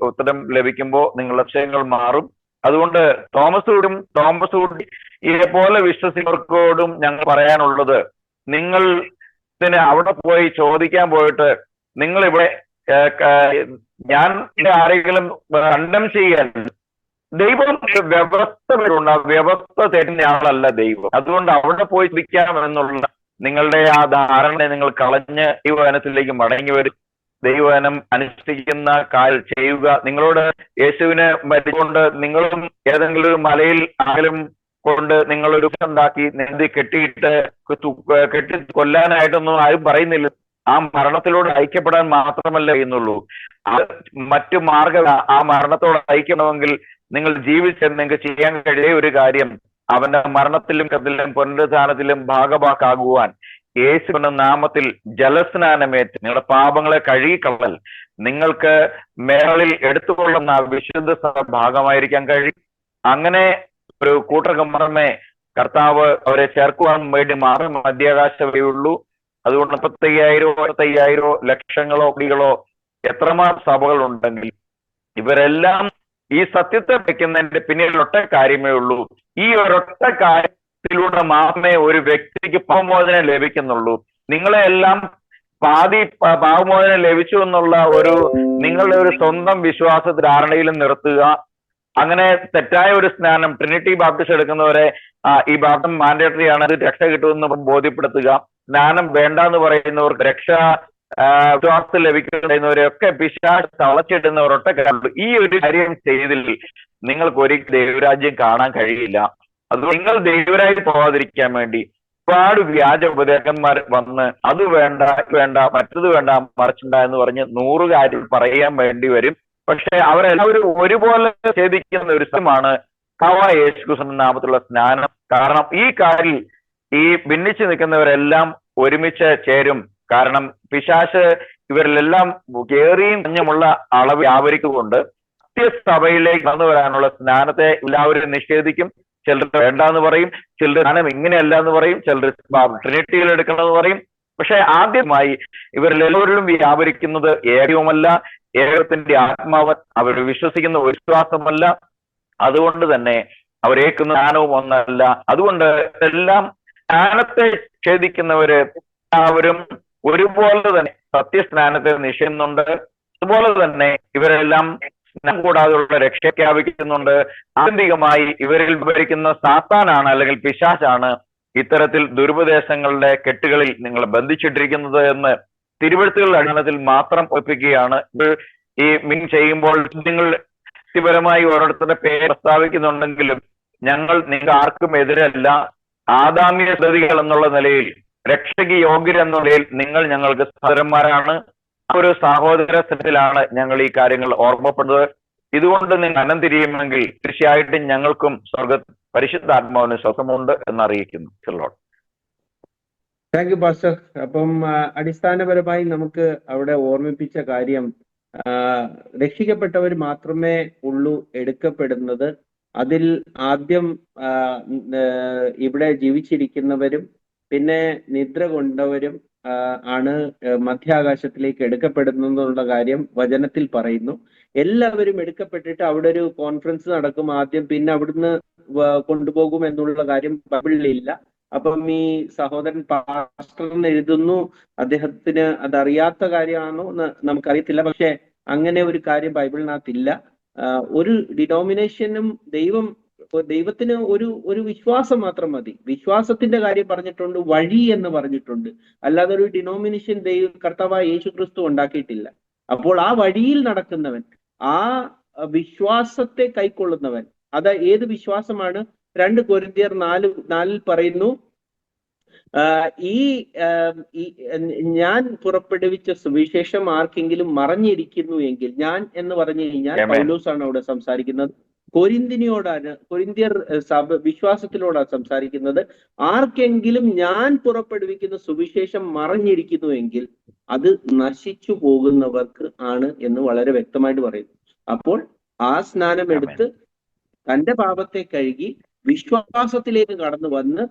ഉത്തരം ലഭിക്കുമ്പോൾ നിങ്ങളുടെ വിഷയങ്ങൾ മാറും. അതുകൊണ്ട് തോമസ് കുട്ടിയെ പോലെ വിശ്വസിക്കുന്നവർക്കോടും ഞങ്ങൾ പറയാനുള്ളത്, നിങ്ങൾ അവിടെ പോയി ചോദിക്കാൻ പോയിട്ട് നിങ്ങൾ ഇവിടെ ഞാൻ ആരെങ്കിലും കണ്ടം ചെയ്യാൻ, ദൈവം വ്യവസ്ഥ വ്യവസ്ഥ തരുന്ന ആളല്ല ദൈവം. അതുകൊണ്ട് അവിടെ പോയി ചോദിക്കാം എന്നുള്ള നിങ്ങളുടെ ആ ധാരണ നിങ്ങൾ കളഞ്ഞ് ദൈവവചനത്തിലേക്ക് മടങ്ങി വരും. ദൈവവചനം അനുഷ്ഠിക്കുന്ന കാര്യം ചെയ്യുക. നിങ്ങളോട് യേശുവിനെ മരിച്ചുകൊണ്ട് നിങ്ങളും ഏതെങ്കിലും ഒരു മലയിൽ ആകലും കൊണ്ട് നിങ്ങളൊരു ഉണ്ടാക്കി നീന്തി കെട്ടി കൊല്ലാനായിട്ടൊന്നും ആരും പറയുന്നില്ല. ആ മരണത്തിലോട് ഐക്യപ്പെടാൻ മാത്രമല്ല ചെയ്യുന്നുള്ളൂ. മറ്റു മാർഗം ആ മരണത്തോട് ഐക്യണമെങ്കിൽ നിങ്ങൾ ജീവിച്ച് നിങ്ങൾക്ക് ചെയ്യാൻ കഴിയ ഒരു കാര്യം, അവന്റെ മരണത്തിലും കത്തിലും പുനരുദ്ധാനത്തിലും ഭാഗഭാക്കാകുവാൻ യേശുവിന്റെ നാമത്തിൽ ജലസ്നാനമേറ്റ് നിങ്ങളുടെ പാപങ്ങളെ കഴുകിക്കളൽ നിങ്ങൾക്ക് മേളിൽ എടുത്തുകൊള്ളുന്ന വിശുദ്ധ ഭാഗമായിരിക്കാൻ കഴിയും. അങ്ങനെ ഒരു കൂട്ടർക്ക് മാത്രമേ കർത്താവ് അവരെ ചേർക്കുവാൻ വേണ്ടി മാത്രം മധ്യാകാശ വഴിയുള്ളൂ. അതുകൊണ്ട് 35,000 ലക്ഷങ്ങളോ കോടികളോ എത്രമാത്രം സഭകൾ ഉണ്ടെങ്കിൽ ഇവരെല്ലാം ഈ സത്യത്തെ വയ്ക്കുന്നതിന്റെ പിന്നിൽ ഒറ്റ കാര്യമേ ഉള്ളൂ. ഈ ഒരൊറ്റ കാര്യത്തിലൂടെ മാത്രമേ ഒരു വ്യക്തിക്ക് പാപമോചനം ലഭിക്കുന്നുള്ളൂ. നിങ്ങളെ എല്ലാം പാപമോചനം ലഭിച്ചു എന്നുള്ള നിങ്ങളുടെ ഒരു സ്വന്തം വിശ്വാസ ധാരണയിലും നിർത്തുക. അങ്ങനെ തെറ്റായ ഒരു സ്നാനം, ട്രിനിറ്റി ബാപ്റ്റിസ്റ്റ് എടുക്കുന്നവരെ ഈ ബാപ്റ്റിസം മാൻഡേറ്ററി ആണ്, അത് രക്ഷ കിട്ടുമെന്ന് ബോധ്യപ്പെടുത്തുക. സ്നാനം വേണ്ട എന്ന് പറയുന്നവർക്ക് വിശ്വാസത്തിൽ ലഭിക്കുന്നവരെയൊക്കെ പിശാച് തളച്ചിടുന്നവരൊട്ട കാര്യമുള്ളൂ. ഈ ഒരു കാര്യം ചെയ്തിൽ നിങ്ങൾക്ക് ഒരിക്കലും ദൈവരാജ്യം കാണാൻ കഴിയില്ല. അത് നിങ്ങൾ ദൈവരാജ്യം പോകാതിരിക്കാൻ വേണ്ടി ഒരുപാട് വ്യാജ ഉപദേശകന്മാർ വന്ന് അത് വേണ്ട മറ്റത് വേണ്ട മറിച്ചുണ്ട എന്ന് പറഞ്ഞ് 100 കാര്യം പറയാൻ വേണ്ടി വരും. പക്ഷെ അവരെല്ലാവരും ഒരുപോലെ ഛേദിക്കുന്ന ഒരു സ്ഥലമാണ് യേശുക്രിസ്തുവിന്റെ നാമത്തിലുള്ള സ്നാനം. കാരണം ഈ കാര്യം ഈ ഭിന്നിച്ചു നിൽക്കുന്നവരെല്ലാം ഒരുമിച്ച് ചേരും. കാരണം പിശാച് ഇവരിലെല്ലാം ഏറിയും കുഞ്ഞുമുള്ള അളവ് ആവരിക്കുകൊണ്ട് സത്യസഭയിലേക്ക് വന്നു വരാനുള്ള സ്നാനത്തെ എല്ലാവരും നിഷേധിക്കും. ചിലർ വേണ്ടെന്ന് പറയും, ചിലർ സ്നാനം ഇങ്ങനെയല്ല എന്ന് പറയും, ചിലർ ട്രിനിറ്റിയിൽ എടുക്കണമെന്ന് പറയും. പക്ഷെ ആദ്യമായി ഇവരിലെല്ലാവരിലും വ്യാപരിക്കുന്നത് ഏകവുമല്ല, ഏകത്തിന്റെ ആത്മാവ് അവർ വിശ്വസിക്കുന്ന വിശ്വാസമല്ല. അതുകൊണ്ട് തന്നെ അവരേക്കുന്ന സ്നാനവും ഒന്നല്ല. അതുകൊണ്ട് എല്ലാം സ്നാനത്തെ ഛേദിക്കുന്നവര് എല്ലാവരും ഒരുപോലെ തന്നെ സത്യസ്നാനത്തെ നിഷേധിക്കുന്നുണ്ട്. അതുപോലെ തന്നെ ഇവരെല്ലാം സ്നാനം കൂടാതെയുള്ള രക്ഷ പ്രഖ്യാപിക്കുന്നുണ്ട്. ആത്യന്തികമായി ഇവരിൽ വിവരിക്കുന്ന സാത്താനാണ് അല്ലെങ്കിൽ പിശാചാണ് ഇത്തരത്തിൽ ദുരുപദേശങ്ങളുടെ കെട്ടുകളിൽ നിങ്ങൾ ബന്ധിച്ചിട്ടിരിക്കുന്നത് എന്ന് തിരുവഴുത്തുകളുടെ അടിസ്ഥാനത്തിൽ മാത്രം ഒപ്പിക്കുകയാണ്. ഈ ചെയ്യുമ്പോൾ നിങ്ങൾ വ്യക്തിപരമായി ഓരോരുത്തരുടെ പേര് പ്രസ്താവിക്കുന്നുണ്ടെങ്കിലും ഞങ്ങൾ നിങ്ങൾ ആർക്കും എതിരല്ല. ആദാമ്യ സന്തതികൾ എന്നുള്ള നിലയിൽ, രക്ഷയ്ക്ക് യോഗ്യരെന്ന നിലയിൽ നിങ്ങൾ ഞങ്ങൾക്ക് സഹോദരന്മാരാണ്. ഒരു സഹോദര സ്ഥലത്തിലാണ് ഞങ്ങൾ ഈ കാര്യങ്ങൾ ഓർമ്മപ്പെടുന്നത്. ഇതുകൊണ്ട് നിങ്ങൾ അനം തിരിയുമെങ്കിൽ തീർച്ചയായിട്ടും ഞങ്ങൾക്കും പരിശുദ്ധാത്മാവിന് ശ്വാസമുണ്ട് എന്നറിയിക്കുന്നു. Thank you pastor. അപ്പം അടിസ്ഥാനപരമായി നമുക്ക് അവിടെ ഓർമ്മിപ്പിച്ച കാര്യം, രക്ഷിക്കപ്പെട്ടവർ മാത്രമേ ഉള്ളൂ എടുക്കപ്പെടുന്നത്. അതിൽ ആദ്യം ഇവിടെ ജീവിച്ചിരിക്കുന്നവരും പിന്നെ നിദ്ര കൊണ്ടവരും ആണ് മധ്യാകാശത്തിലേക്ക് എടുക്കപ്പെടുന്നുള്ള കാര്യം വചനത്തിൽ പറയുന്നു. എല്ലാവരും എടുക്കപ്പെട്ടിട്ട് അവിടെ ഒരു കോൺഫറൻസ് നടക്കും ആദ്യം, പിന്നെ അവിടുന്ന് കൊണ്ടുപോകും എന്നുള്ള കാര്യം ബൈബിളിലില്ല. അപ്പം ഈ സഹോദരൻ പാസ്റ്ററിന് എഴുതുന്നു, അദ്ദേഹത്തിന് അതറിയാത്ത കാര്യമാണോ എന്ന് നമുക്കറിയത്തില്ല. പക്ഷെ അങ്ങനെ ഒരു കാര്യം ബൈബിളിനകത്തില്ല. ഒരു ഡിനോമിനേഷനും ദൈവത്തിന് ഒരു വിശ്വാസം മാത്രം മതി. വിശ്വാസത്തിന്റെ കാര്യം പറഞ്ഞിട്ടുണ്ട്, വഴി എന്ന് പറഞ്ഞിട്ടുണ്ട്. അല്ലാതെ ഒരു ഡിനോമിനേഷൻ കർത്താവായ യേശു ക്രിസ്തു ഉണ്ടാക്കിയിട്ടില്ല. അപ്പോൾ ആ വഴിയിൽ നടക്കുന്നവൻ, ആ വിശ്വാസത്തെ കൈക്കൊള്ളുന്നവൻ, അത് ഏത് വിശ്വാസമാണ്? 2 കൊരിന്ത്യർ 4:4 പറയുന്നു, ഞാൻ പുറപ്പെടുവിച്ച സുവിശേഷം ആർക്കെങ്കിലും മറഞ്ഞിരിക്കുന്നു എങ്കിൽ, ഞാൻ എന്ന് പറഞ്ഞു കഴിഞ്ഞാൽ പൗലോസാണ് അവിടെ സംസാരിക്കുന്നത്. കൊരിന്ത്യർ വിശ്വാസത്തിലോടാണ് സംസാരിക്കുന്നത്. ആർക്കെങ്കിലും ഞാൻ പുറപ്പെടുവിക്കുന്ന സുവിശേഷം മറഞ്ഞിരിക്കുന്നു എങ്കിൽ അത് നശിച്ചു പോകുന്നവർക്ക് ആണ് എന്ന് വളരെ വ്യക്തമായിട്ട് പറയുന്നു. അപ്പോൾ ആ സ്നാനം എടുത്ത് തന്റെ പാപത്തെ കഴുകി വിശ്വാസത്തിലേക്ക് കടന്നു വന്ന്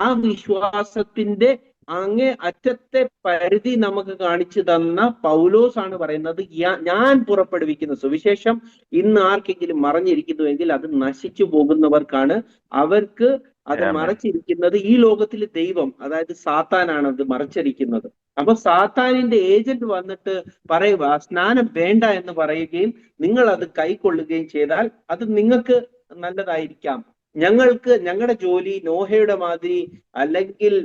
ആ വിശ്വാസത്തിന്റെ അങ്ങേ അറ്റത്തെ പരിധി നമുക്ക് കാണിച്ചു തന്ന പൗലോസ് ആണ് പറയുന്നത്, ഞാൻ പുറപ്പെടുവിക്കുന്ന സുവിശേഷം ഇന്ന് ആർക്കെങ്കിലും മറഞ്ഞിരിക്കുന്നുവെങ്കിൽ അത് നശിച്ചു പോകുന്നവർക്കാണ്. അവർക്ക് അത് മറച്ചിരിക്കുന്നത് ഈ ലോകത്തിലെ ദൈവം, അതായത് സാത്താനാണ് അത് മറച്ചിരിക്കുന്നത്. അപ്പൊ സാത്താനിന്റെ ഏജന്റ് വന്നിട്ട് പറയുക സ്നാനം വേണ്ട എന്ന് പറയുകയും നിങ്ങൾ അത് കൈക്കൊള്ളുകയും ചെയ്താൽ അത് നിങ്ങൾക്ക് നല്ലതായിരിക്കാം. ഞങ്ങളുടെ ജോലി നോഹയുടെ മാതിരി അല്ലെങ്കിൽ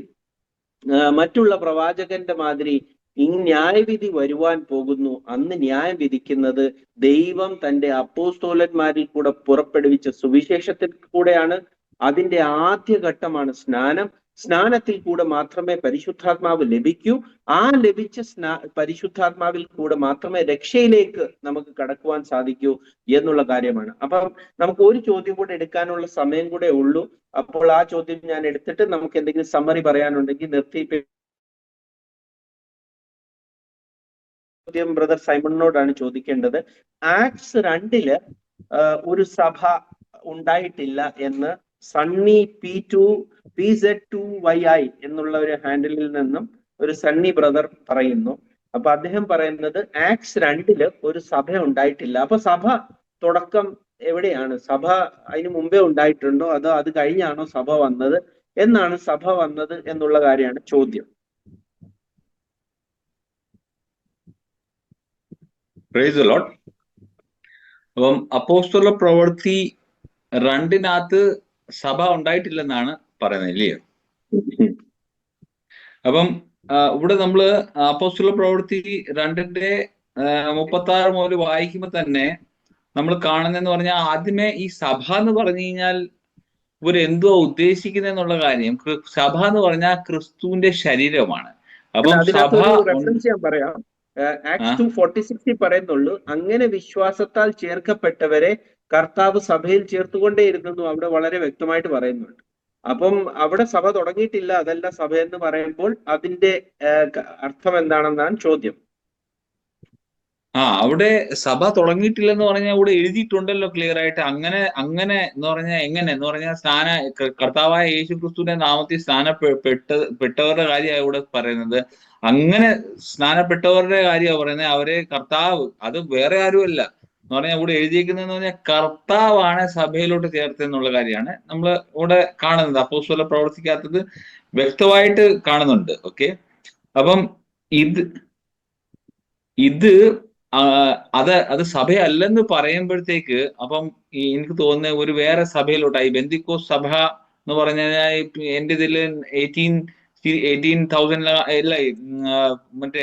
മറ്റുള്ള പ്രവാചകന്റെ മാതിരി ന്യായവിധി വരുവാൻ പോകുന്നു. അന്ന് ന്യായം വിധിക്കുന്നത് ദൈവം തന്റെ അപ്പോസ്തോലന്മാരിൽ കൂടെ പുറപ്പെടുവിച്ച സുവിശേഷത്തിൽ കൂടെയാണ്. അതിന്റെ ആദ്യഘട്ടമാണ് സ്നാനം. സ്നാനത്തിൽ കൂടെ മാത്രമേ പരിശുദ്ധാത്മാവ് ലഭിക്കൂ. ആ ലഭിച്ച പരിശുദ്ധാത്മാവിൽ കൂടെ മാത്രമേ രക്ഷയിലേക്ക് നമുക്ക് കടക്കുവാൻ സാധിക്കൂ എന്നുള്ള കാര്യമാണ്. അപ്പം നമുക്ക് ഒരു ചോദ്യം കൂടെ എടുക്കാനുള്ള സമയം കൂടെ ഉള്ളൂ. അപ്പോൾ ആ ചോദ്യം ഞാൻ എടുത്തിട്ട് നമുക്ക് എന്തെങ്കിലും സമ്മറി പറയാനുണ്ടെങ്കിൽ നിർത്തി. ചോദ്യം ബ്രദർ സൈമണിനോടാണ് ചോദിക്കേണ്ടത്. ആക്ട്സ് 2 ഒരു സഭ ഉണ്ടായിട്ടില്ല എന്ന് സണ്ണി PZ2YI എന്നുള്ള ഒരു ഹാൻഡിലിൽ നിന്നും ഒരു സണ്ണി ബ്രദർ പറയുന്നു. അപ്പൊ അദ്ദേഹം പറയുന്നത് ആക്ട്സ് 2 ഒരു സഭ ഉണ്ടായിട്ടില്ല. അപ്പൊ സഭ തുടക്കം എവിടെയാണ്? സഭ അതിനു മുമ്പേ ഉണ്ടായിട്ടുണ്ടോ അതോ അത് കഴിഞ്ഞാണോ സഭ വന്നത്? എന്നാണ് സഭ വന്നത് എന്നുള്ള കാര്യമാണ് ചോദ്യം. Praise the Lord. അപ്പം അപ്പോസ്തല പ്രവൃത്തി 2 സഭ ഉണ്ടായിട്ടില്ലെന്നാണ് പറയുന്നത്, ഇല്ലയോ? അപ്പം ഇവിടെ നമ്മള് അപ്പോസ്തല പ്രവൃത്തി 2:36 മുതൽ വായിക്കുമ്പോൾ തന്നെ നമ്മൾ കാണുന്നതെന്ന് പറഞ്ഞാൽ, ആദ്യമേ ഈ സഭ എന്ന് പറഞ്ഞു കഴിഞ്ഞാൽ ഇവരെന്തോ ഉദ്ദേശിക്കുന്നതെന്നുള്ള കാര്യം, സഭ എന്ന് പറഞ്ഞാൽ ക്രിസ്തുവിന്റെ ശരീരമാണ്. അപ്പം സഭ ഞാൻ പറയാം, ആക്ട്സ് 2:46 പറയുന്നുള്ളൂ, അങ്ങനെ വിശ്വാസത്താൽ ചേർക്കപ്പെട്ടവരെ കർത്താവ് സഭയിൽ ചേർത്തുകൊണ്ടേയിരുന്നു. അവിടെ വളരെ വ്യക്തമായിട്ട് പറയുന്നുണ്ട്. അപ്പം അവിടെ സഭ തുടങ്ങിയിട്ടില്ല, അതല്ല സഭ എന്ന് പറയുമ്പോൾ അതിന്റെ അർത്ഥം എന്താണെന്നാണ് ചോദ്യം. അവിടെ സഭ തുടങ്ങിയിട്ടില്ലെന്ന് പറഞ്ഞാൽ ഇവിടെ എഴുതിയിട്ടുണ്ടല്ലോ ക്ലിയർ ആയിട്ട്. അങ്ങനെ എന്ന് പറഞ്ഞാൽ എങ്ങനെ എന്ന് പറഞ്ഞാൽ കർത്താവായ യേശു ക്രിസ്തുവിന്റെ നാമത്തിൽ സ്നാനപ്പെട്ടവരുടെ കാര്യമാണ് ഇവിടെ പറയുന്നത്. അങ്ങനെ സ്നാനപ്പെട്ടവരുടെ കാര്യമാണ് പറയുന്നത്. അവരെ കർത്താവ്, അത് വേറെ ആരുമല്ല എന്ന് പറഞ്ഞാൽ ഇവിടെ എഴുതിയിരിക്കുന്നതെന്ന് പറഞ്ഞാൽ കർത്താവാണ് സഭയിലോട്ട് ചേർത്തെന്നുള്ള കാര്യമാണ് നമ്മൾ ഇവിടെ കാണുന്നത്. അപ്പോസ്തല പ്രവർത്തിക്കാത്തത് വ്യക്തമായിട്ട് കാണുന്നുണ്ട്. ഓക്കെ, അപ്പം ഇത് അത് സഭയല്ലെന്ന് പറയുമ്പോഴത്തേക്ക് അപ്പം എനിക്ക് തോന്നുന്നത് ഒരു വേറെ സഭയിലോട്ടായി. ബെന്തിക്കോസ് സഭ എന്ന് പറഞ്ഞാൽ എന്റെ ഇതിൽ 18 18,000 അല്ല, മറ്റേ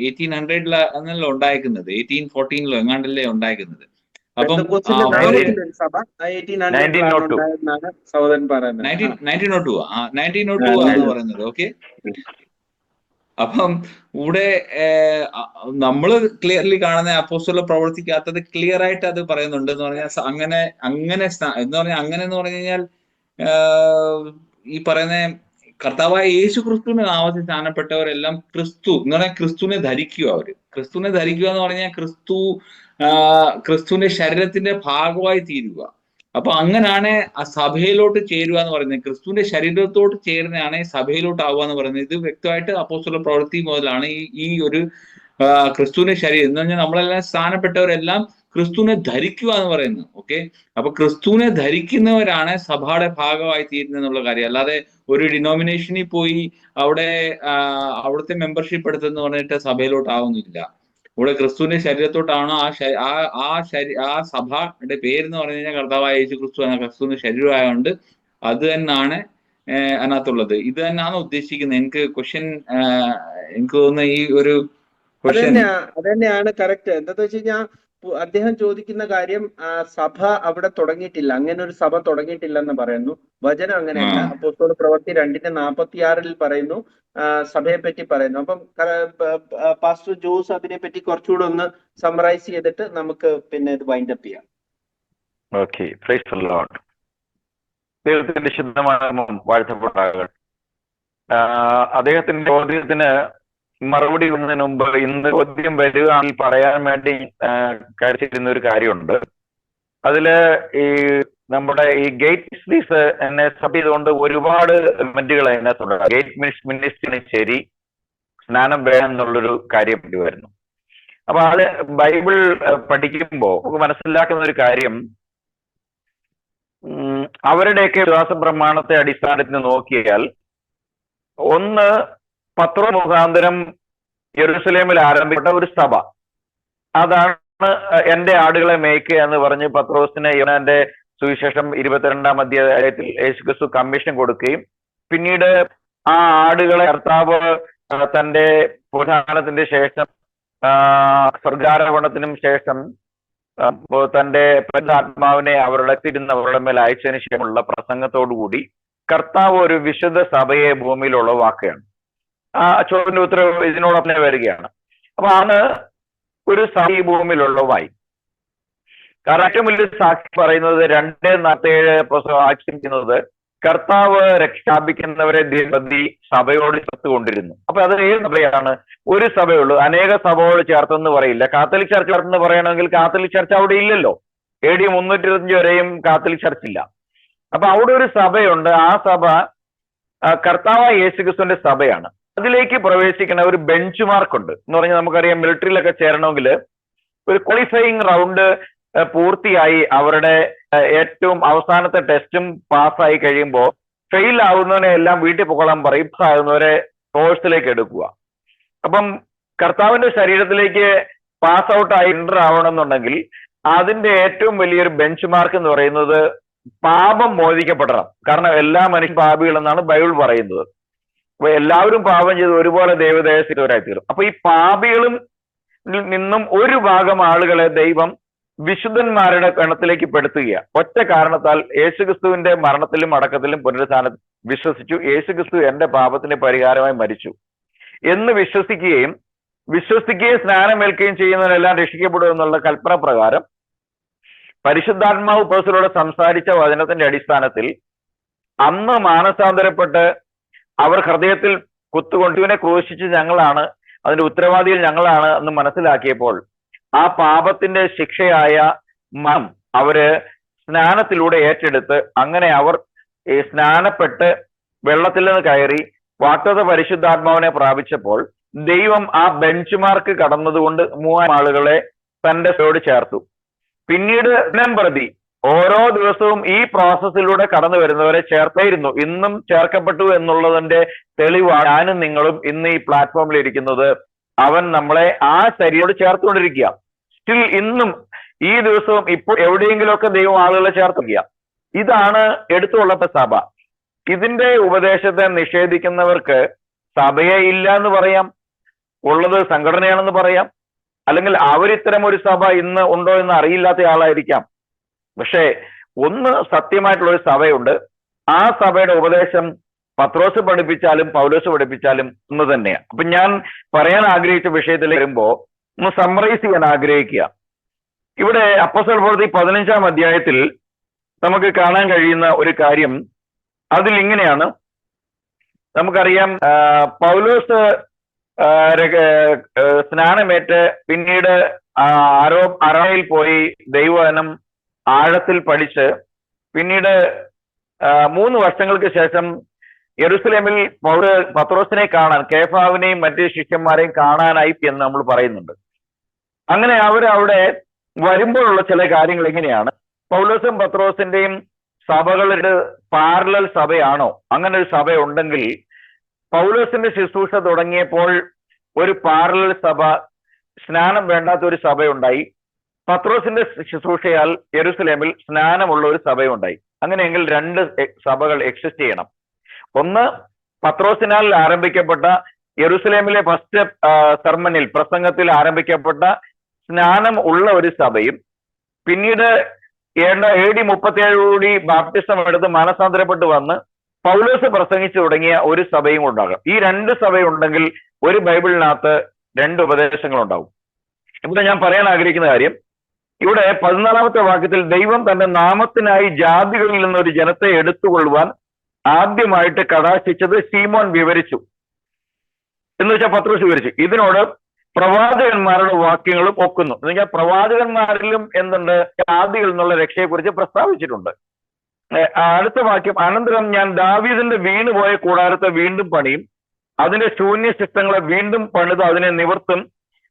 1800 എന്നല്ലോ ഉണ്ടായിരിക്കുന്നത്, 1814 എങ്ങാണ്ടല്ലേ ഉണ്ടായിരിക്കുന്നത്. അപ്പം പെന്തക്കോസ്തിന്റെ നാമത്തിലൊരു സഭ 1800 ഉണ്ടായെന്നാണ് സഹോദരൻ പറയുന്നത്. 1902 എന്ന് പറയുന്നത്. ഓക്കെ, അപ്പം ഇവിടെ നമ്മൾ ക്ലിയർലി കാണുന്ന അപ്പോസ്തല പ്രവർത്തിക്കാത്തത് ക്ലിയർ ആയിട്ട് അത് പറയുന്നുണ്ട് എന്ന് പറഞ്ഞാൽ അങ്ങനെ എന്ന് പറഞ്ഞു കഴിഞ്ഞാൽ ഈ പറയുന്ന കർത്താവായ യേശു ക്രിസ്തുവിന്റെ നാമത്തിൽ സ്ഥാനപ്പെട്ടവരെല്ലാം ക്രിസ്തു എന്ന് പറഞ്ഞാൽ ക്രിസ്തുവിനെ ധരിക്കുക. ക്രിസ്തുവിനെ ധരിക്കുക എന്ന് പറഞ്ഞാൽ ക്രിസ്തുവിന്റെ ശരീരത്തിന്റെ ഭാഗമായി തീരുക. അപ്പൊ അങ്ങനെയാണ് ആ സഭയിലോട്ട് ചേരുക എന്ന് പറയുന്നത്. ക്രിസ്തുവിന്റെ ശരീരത്തോട്ട് ചേരുന്നതാണ് സഭയിലോട്ട് ആവുക എന്ന് പറയുന്നത്. ഇത് വ്യക്തമായിട്ട് അപ്പോസ്തല പ്രവൃത്തി മുതലാണ് ഈ ഒരു ക്രിസ്തുവിന്റെ ശരീരം എന്ന് പറഞ്ഞാൽ നമ്മളെല്ലാം സ്ഥാനപ്പെട്ടവരെല്ലാം ക്രിസ്തുവിനെ ധരിക്കുക എന്ന് പറയുന്നത്. ഓക്കെ, അപ്പൊ ക്രിസ്തുവിനെ ധരിക്കുന്നവരാണ് സഭയുടെ ഭാഗമായി തീരുന്നത് എന്നുള്ള കാര്യം. അല്ലാതെ ഒരു ഡിനോമിനേഷനിൽ പോയി അവിടുത്തെ മെമ്പർഷിപ്പ് എടുത്തെന്ന് പറഞ്ഞിട്ട് സഭയിലോട്ട് ആവുന്നില്ല. ഇവിടെ ക്രിസ്തുവിന്റെ ശരീരത്തോട്ടാണോ ആ സഭയുടെ പേരെന്ന് പറഞ്ഞു കഴിഞ്ഞാൽ കർത്താവായ യേശു ക്രിസ്തു എന്ന ക്രിസ്തുവിന്റെ ശരീരമായതുകൊണ്ട് അത് തന്നെയാണ് അതിനകത്തുള്ളത്. ഇത് തന്നെയാണ് ഉദ്ദേശിക്കുന്നത്. എനിക്ക് തോന്നുന്ന ഈ ഒരു അത് തന്നെയാണ് കറക്റ്റ്. എന്താന്ന് വെച്ച് കഴിഞ്ഞാൽ അദ്ദേഹം ചോദിക്കുന്ന കാര്യം സഭ അവിടെ തുടങ്ങിയിട്ടില്ല, അങ്ങനെ ഒരു സഭ തുടങ്ങിയിട്ടില്ലെന്ന് പറയുന്നു. വചനം അങ്ങനെയല്ല. അപ്പോസ്തല പ്രവൃത്തി 2:46 പറയുന്നു, സഭയെ പറ്റി പറയുന്നു. അപ്പം പാസ്റ്റർ ജോസ് അതിനെ പറ്റി കുറച്ചുകൂടെ ഒന്ന് സമറൈസ് ചെയ്തിട്ട് നമുക്ക് പിന്നെ ഇത് വൈൻഡ് അപ്പ് ചെയ്യാം. Okay, praise the Lord. ദൈവത്തിന്റെ ശുദ്ധമായ വാഴ്ത്തപ്പെട്ടാകട്ടെ. അദ്ദേഹത്തിന്റെ ചോദ്യത്തിന് മറുപടി വരുന്നതിന് മുമ്പ് ഇന്ന് ചോദ്യം വരികയാണെങ്കിൽ പറയാൻ വേണ്ടി കഴിച്ചിരുന്ന ഒരു കാര്യമുണ്ട്. അതില് ഈ നമ്മുടെ ഈ ഗേറ്റ് മിനിസ്ട്രീസ് എന്നെ സബ് ചെയ്തുകൊണ്ട് ഒരുപാട് കമന്റുകൾ എന്നെ തുടങ്ങാം. ഗേറ്റ് മിനിസ്ട്രിന് ശരി സ്നാനം വേണം എന്നുള്ളൊരു കാര്യം വരുന്നു. അപ്പൊ അത് ബൈബിൾ പഠിക്കുമ്പോൾ നമുക്ക് മനസ്സിലാക്കുന്ന ഒരു കാര്യം, അവരുടെയൊക്കെ വിശ്വാസ പ്രമാണത്തെ അടിസ്ഥാനത്തിൽ നോക്കിയാൽ, ഒന്ന് പത്രോസ് മുഖാന്തരം യെരൂശലേമിൽ ആരംഭിച്ച ഒരു സഭ, അതാണ് എന്റെ ആടുകളെ മേയ്ക്കുക എന്ന് പറഞ്ഞ് പത്രോസിന് യോഹന്നാന്റെ സുവിശേഷം 22-ാം അധ്യായത്തിൽ യേശുക്രിസ്തു കമ്മീഷൻ കൊടുക്കുകയും പിന്നീട് ആ ആടുകളെ കർത്താവ് തന്റെ പുനരുത്ഥാനത്തിന്റെ ശേഷം സ്വർഗാരോഹണത്തിനും ശേഷം തന്റെ പരിശുദ്ധാത്മാവിനെ അവരുടെ മേൽ അയച്ചതിന് ശേഷമുള്ള പ്രസംഗത്തോടുകൂടി കർത്താവ് ഒരു വിശുദ്ധ സഭയെ ഭൂമിയിൽ ഉളവാക്കുകയാണ്. ആ ചോദ്യത്തിന്റെ ഉത്തരവ് ഇതിനോടൊപ്പം വരികയാണ്. അപ്പൊ ആണ് ഒരു സഭ ഈ ഭൂമിയിൽ ഉളവായി. കാരണം ഏറ്റവും വലിയ സാക്ഷി പറയുന്നത് 2:47 ആക്ഷേപിക്കുന്നത് കർത്താവ് രക്ഷാപിക്കുന്നവരെ ദൈവതി സഭയോട് ചേർത്തുകൊണ്ടിരുന്നു. അപ്പൊ അത് ഏത് സഭയാണ്? ഒരു സഭയുള്ളൂ, അനേക സഭയോട് ചേർത്തെന്ന് പറയില്ല. കാത്തലിക് ചർച്ച് ചേർത്തെന്ന് പറയണമെങ്കിൽ കാത്തലിക് ചർച്ച് അവിടെ ഇല്ലല്ലോ. AD 325 വരെയും കാത്തലിക് ചർച്ച് ഇല്ല. അപ്പൊ അവിടെ ഒരു സഭയുണ്ട്. ആ സഭ കർത്താവായ യേശുക്രിസ്തുവിന്റെ സഭയാണ്. അതിലേക്ക് പ്രവേശിക്കുന്ന ഒരു ബെഞ്ച് മാർക്ക് ഉണ്ട് എന്ന് പറഞ്ഞാൽ, നമുക്കറിയാം മിലിറ്ററിയിലൊക്കെ ചേരണമെങ്കിൽ ഒരു ക്വാളിഫയിങ് റൗണ്ട് പൂർത്തിയായി അവരുടെ ഏറ്റവും അവസാനത്തെ ടെസ്റ്റും പാസ്സായി കഴിയുമ്പോൾ ഫെയിൽ ആവുന്നവനെ എല്ലാം വീട്ടിൽ പൊക്കോളാൻ പറയും, പാസ്സാകുന്നവരെ കോഴ്സിലേക്ക് എടുക്കുക. അപ്പം കർത്താവിന്റെ ശരീരത്തിലേക്ക് പാസ് ഔട്ടായി എൻ്റർ ആവണമെന്നുണ്ടെങ്കിൽ അതിന്റെ ഏറ്റവും വലിയൊരു ബെഞ്ച് മാർക്ക് എന്ന് പറയുന്നത് പാപം മോചിക്കപ്പെടണം. കാരണം എല്ലാ മനുഷ്യ പാപികളെന്നാണ് ബൈബിൾ പറയുന്നത്. അപ്പൊ എല്ലാവരും പാപം ചെയ്ത് ഒരുപോലെ ദൈവദേശിതരായി തീരും. അപ്പൊ ഈ പാപികളും നിന്നും ഒരു ഭാഗം ആളുകളെ ദൈവം വിശുദ്ധന്മാരുടെ ഗണത്തിലേക്ക് പെടുത്തുക. ഒറ്റ കാരണത്താൽ യേശുക്രിസ്തുവിന്റെ മരണത്തിലും അടക്കത്തിലും പുനരുത്ഥാനത്തിൽ വിശ്വസിച്ചു. യേശുക്രിസ്തു എന്റെ പാപത്തിന്റെ പരിഹാരമായി മരിച്ചു എന്ന് വിശ്വസിക്കുകയും സ്നാനമേൽക്കുകയും ചെയ്യുന്നവരെല്ലാം രക്ഷിക്കപ്പെടും എന്നുള്ള കൽപ്പന പ്രകാരം പരിശുദ്ധാത്മാവ് പൗലോസിലൂടെ സംസാരിച്ച വചനത്തിന്റെ അടിസ്ഥാനത്തിൽ അന്ന് മാനസാന്തരപ്പെട്ട് അവർ ഹൃദയത്തിൽ കുത്തുകൊണ്ട് ഇവനെ ക്രൂശിച്ച് ഞങ്ങളാണ്, അതിന്റെ ഉത്തരവാദികൾ ഞങ്ങളാണ് എന്ന് മനസ്സിലാക്കിയപ്പോൾ ആ പാപത്തിന്റെ ശിക്ഷയായ മരണം അവര് സ്നാനത്തിലൂടെ ഏറ്റെടുത്ത് അങ്ങനെ അവർ സ്നാനപ്പെട്ട് വെള്ളത്തിൽ നിന്ന് കയറി വാഗ്ദത്ത പരിശുദ്ധാത്മാവിനെ പ്രാപിച്ചപ്പോൾ ദൈവം ആ ബെഞ്ച് മാർക്ക് കടന്നതുകൊണ്ട് 3000 ആളുകളെ തന്റെ സഭയോട് ചേർത്തു. പിന്നീട് ദിനം പ്രതി ഓരോ ദിവസവും ഈ പ്രോസസ്സിലൂടെ കടന്നു വരുന്നവരെ ചേർത്തായിരുന്നു. ഇന്നും ചേർക്കപ്പെട്ടു എന്നുള്ളതിന്റെ തെളിവാണ് ഞാനും നിങ്ങളും ഇന്ന് ഈ പ്ലാറ്റ്ഫോമിൽ ഇരിക്കുന്നത്. അവൻ നമ്മളെ ആ ശരീരത്തോട് ചേർത്തുകൊണ്ടിരിക്കുക. സ്റ്റിൽ ഇന്നും ഈ ദിവസവും ഇപ്പോൾ എവിടെയെങ്കിലുമൊക്കെ ദൈവം ആളുകളെ ചേർത്തുക. ഇതാണ് എടുത്തുകൊള്ളപ്പെട്ട സഭ. ഇതിന്റെ ഉപദേശത്തെ നിഷേധിക്കുന്നവർക്ക് സഭയെ ഇല്ല എന്ന് പറയാം, ഉള്ളത് സംഘടനയാണെന്ന് പറയാം, അല്ലെങ്കിൽ അവരിത്തരം ഒരു സഭ ഇന്ന് ഉണ്ടോ എന്ന് അറിയില്ലാത്ത ആളായിരിക്കാം. പക്ഷേ ഒന്ന് സത്യമായിട്ടുള്ള ഒരു സഭയുണ്ട്. ആ സഭയുടെ ഉപദേശം പത്രോസ് പഠിപ്പിച്ചാലും പൗലോസ് പഠിപ്പിച്ചാലും ഒന്ന് തന്നെയാണ്. അപ്പൊ ഞാൻ പറയാൻ ആഗ്രഹിച്ച വിഷയത്തിൽ വരുമ്പോ ഒന്ന് സമ്മറൈസ് ചെയ്യാൻ ആഗ്രഹിക്കുക. ഇവിടെ അപ്പോസ്തല പ്രവൃത്തി 15-ാം അധ്യായത്തിൽ നമുക്ക് കാണാൻ കഴിയുന്ന ഒരു കാര്യം അതിൽ ഇങ്ങനെയാണ്. നമുക്കറിയാം, പൗലോസ് സ്നാനമേറ്റ് പിന്നീട് അറോയിൽ പോയി ദൈവവചനം ആഴത്തിൽ പഠിച്ച് പിന്നീട് 3 വർഷങ്ങൾക്ക് ശേഷം യെരുസലേമിൽ പത്രോസിനെ കാണാൻ, കേഫാവിനെയും മറ്റ് ശിഷ്യന്മാരെയും കാണാനായി എന്ന് നമ്മൾ പറയുന്നുണ്ട്. അങ്ങനെ അവിടെ വരുമ്പോഴുള്ള ചില കാര്യങ്ങൾ എങ്ങനെയാണ്? പൗലോസും പത്രോസിന്റെയും സഭകളുടെ പാരലൽ സഭയാണോ? അങ്ങനെ ഒരു സഭ ഉണ്ടെങ്കിൽ പൗലോസിന്റെ ശുശ്രൂഷ തുടങ്ങിയപ്പോൾ ഒരു പാരലൽ സഭ, സ്നാനം വേണ്ടാത്ത ഒരു സഭയുണ്ടായി. പത്രോസിന്റെ ശുശ്രൂഷയാൽ യെരുസലേമിൽ സ്നാനമുള്ള ഒരു സഭയുണ്ടായി. അങ്ങനെയെങ്കിൽ 2 സഭകൾ എക്സിസ്റ്റ് ചെയ്യണം. ഒന്ന്, പത്രോസിനാൽ ആരംഭിക്കപ്പെട്ട യെരുസലേമിലെ ഫസ്റ്റ് സെർമണിൽ, പ്രസംഗത്തിൽ ആരംഭിക്കപ്പെട്ട സ്നാനം ഉള്ള ഒരു സഭയും, പിന്നീട് AD 37 ബാപ്റ്റിസം എടുത്ത് മാനസാന്തരപ്പെട്ട് വന്ന് പൗലോസ് പ്രസംഗിച്ചു തുടങ്ങിയ ഒരു സഭയും ഉണ്ടാകും. ഈ 2 സഭയുണ്ടെങ്കിൽ ഒരു ബൈബിളിനകത്ത് 2 ഉപദേശങ്ങൾ ഉണ്ടാവും. ഇവിടെ ഞാൻ പറയാൻ ആഗ്രഹിക്കുന്ന കാര്യം, ഇവിടെ 14-ാമത്തെ വാക്യത്തിൽ ദൈവം തന്റെ നാമത്തിനായി ജാതികളിൽ നിന്നൊരു ജനത്തെ എടുത്തുകൊള്ളുവാൻ ആദ്യമായിട്ട് കടാക്ഷിച്ചത് ശീമോൻ വിവരിച്ചു എന്ന് വെച്ചാൽ പത്രോസ് വിവരിച്ചു. ഇതിനോട് പ്രവാചകന്മാരുടെ വാക്യങ്ങളും ഒക്കുന്നു. എന്ന് വെച്ചാൽ പ്രവാചകന്മാരിലും എന്തുണ്ട്? ജാതികളിൽ നിന്നുള്ള രക്ഷയെക്കുറിച്ച് പ്രസ്താവിച്ചിട്ടുണ്ട്. അടുത്ത വാക്യം, അനന്തരം ഞാൻ ദാവീദിന്റെ വീണുപോയ കൂടാരത്തെ വീണ്ടും പണിയും, അതിന്റെ ശൂന്യശിഷ്ടങ്ങളെ വീണ്ടും പണിത് അതിനെ നിവർത്തും,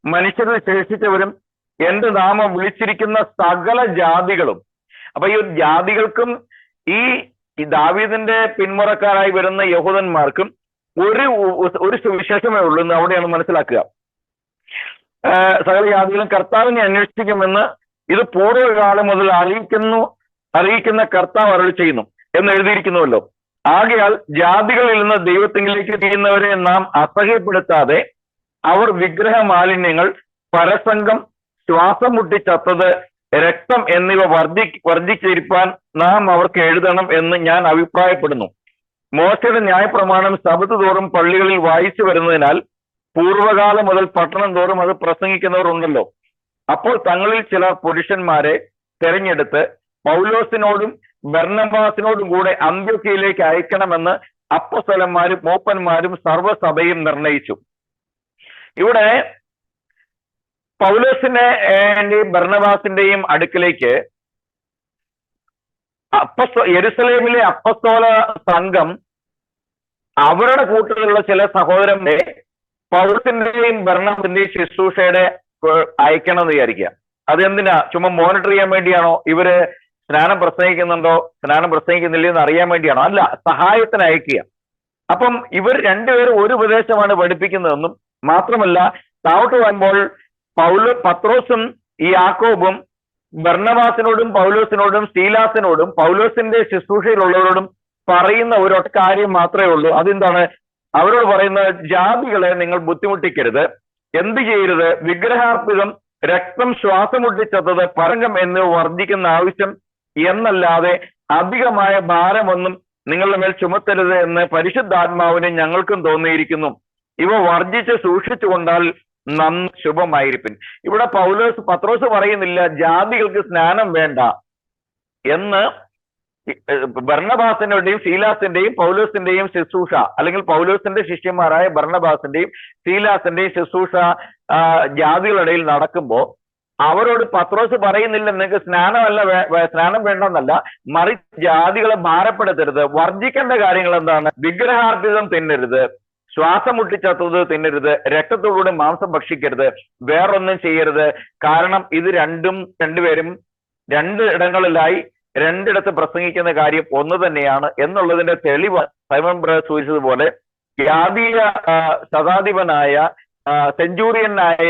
മനുഷ്യരിൽ ശേഷിച്ചവരും എന്റെ നാമം വിളിച്ചിരിക്കുന്ന സകല ജാതികളും. അപ്പൊ ഈ ജാതികൾക്കും ഈ ദാവീദിന്റെ പിന്മുറക്കാരായി വരുന്ന യഹൂദന്മാർക്കും ഒരു സുവിശേഷമേ ഉള്ളൂ എന്ന് അവിടെയാണ് മനസ്സിലാക്കുക. സകല ജാതികളും കർത്താവിനെ അന്വേഷിക്കുമെന്ന് ഇത് പൂർവ്വകാലം മുതൽ അറിയിക്കുന്ന കർത്താവ് അരുളി ചെയ്യുന്നു എന്ന് എഴുതിയിരിക്കുന്നുവല്ലോ. ആകയാൽ ജാതികളിൽ നിന്ന് ദൈവത്തിങ്കിലേക്ക് ചെയ്യുന്നവരെ നാം അസഹ്യപ്പെടുത്താതെ അവർ വിഗ്രഹ മാലിന്യങ്ങൾ, പരസംഗം, ശ്വാസം മുട്ടിച്ചത്തത്, രക്തം എന്നിവ വർജിച്ചിരിപ്പാൻ നാം അവർക്ക് എഴുതണം എന്ന് ഞാൻ അഭിപ്രായപ്പെടുന്നു. മോശയുടെ ന്യായപ്രമാണം സബത്ത് തോറും പള്ളികളിൽ വായിച്ചു വരുന്നതിനാൽ പൂർവ്വകാലം മുതൽ പട്ടണം തോറും അത് പ്രസംഗിക്കുന്നവർ ഉണ്ടല്ലോ. അപ്പോൾ തങ്ങളിൽ ചില പുരുഷന്മാരെ തെരഞ്ഞെടുത്ത് പൗലോസിനോടും ബർന്നബാസിനോടും കൂടെ അന്ത്യോക്യയിലേക്ക് അയക്കണമെന്ന് അപ്പോസ്തലന്മാരും മൂപ്പന്മാരും സർവ്വസഭയും നിർണയിച്ചു. ഇവിടെ പൗലോസിന്റെയും ബർന്നബാസിന്റെയും അടുക്കിലേക്ക് യെരുസലേമിലെ അപ്പസ്തോല സംഘം അവരുടെ കൂട്ടത്തിലുള്ള ചില സഹോദരന്മാരെ പൗലോസിന്റെയും ബർന്നബാസിന്റെയും ശുശ്രൂഷയുടെ അയക്കണം എന്ന് വിചാരിക്കുക. അതെന്തിനാ? ചുമ്മാ മോണിറ്റർ ചെയ്യാൻ വേണ്ടിയാണോ? ഇവര് സ്നാനം പ്രസംഗിക്കുന്നുണ്ടോ, സ്നാനം പ്രസംഗിക്കുന്നില്ല എന്ന് അറിയാൻ വേണ്ടിയാണോ? അല്ല, സഹായത്തിന് അയക്കുക. അപ്പം ഇവർ രണ്ടുപേരും ഒരു ഉപദേശമാണ് പഠിപ്പിക്കുന്നതെന്നും മാത്രമല്ല, താഴോട്ട് വരുമ്പോൾ പത്രോസും ഈ യാക്കോബും ബർന്നബാസിനോടും പൗലോസിനോടും സീലാസിനോടും പൗലോസിന്റെ ശുശ്രൂഷയിലുള്ളവരോടും പറയുന്ന ഒരൊറ്റ കാര്യം മാത്രമേ ഉള്ളൂ. അതെന്താണ്? അവരോട് പറയുന്നത്, ജാതികളെ നിങ്ങൾ ബുദ്ധിമുട്ടിക്കരുത്, എന്ത് ചെയ്യരുത്, വിഗ്രഹാർപ്പിതം, രക്തം, ശ്വാസം മുട്ടിച്ചത്തത്, പരംഗം എന്നിവ വർദ്ധിക്കുന്ന ആവശ്യം എന്നല്ലാതെ അധികമായ ഭാരമൊന്നും നിങ്ങളുടെ മേൽ ചുമത്തരുത് എന്ന് പരിശുദ്ധാത്മാവിന് ഞങ്ങൾക്കും തോന്നിയിരിക്കുന്നു. ഇവ വർജിച്ച് സൂക്ഷിച്ചുകൊണ്ടാൽ ശുഭമായിരിക്കും. ഇവിടെ പത്രോസ് പറയുന്നില്ല ജാതികൾക്ക് സ്നാനം വേണ്ട എന്ന്. ബർന്നബാസിന്റെയും സീലാസിന്റെയും പൗലോസിന്റെയും ശുശ്രൂഷ, അല്ലെങ്കിൽ പൗലോസിന്റെ ശിഷ്യന്മാരായ ബർന്നബാസിന്റെയും സീലാസിന്റെയും ശുശ്രൂഷ ജാതികളുടെ നടക്കുമ്പോ അവരോട് പത്രോസ് പറയുന്നില്ല നിങ്ങൾക്ക് സ്നാനം വേണ്ടെന്നല്ല, മറിച്ച് ജാതികളെ ഭാരപ്പെടുത്തരുത്. വർജിക്കേണ്ട കാര്യങ്ങൾ എന്താണ്? വിഗ്രഹാർപ്പിതം തിന്നരുത്, ശ്വാസം മുട്ടിച്ചത്തത് തിന്നരുത്, രക്തത്തോടുകൂടി മാംസം ഭക്ഷിക്കരുത്, വേറൊന്നും ചെയ്യരുത്. കാരണം ഇത് രണ്ടുപേരും 2 ഇടങ്ങളിലായി 2 ഇടത്ത് പ്രസംഗിക്കുന്ന കാര്യം ഒന്ന് തന്നെയാണ് എന്നുള്ളതിന്റെ തെളിവ് സൈമൺ ബ്രദർ സൂചിച്ചതുപോലെ ജാതീയ ശതാധിപനായ സെഞ്ചൂറിയനായ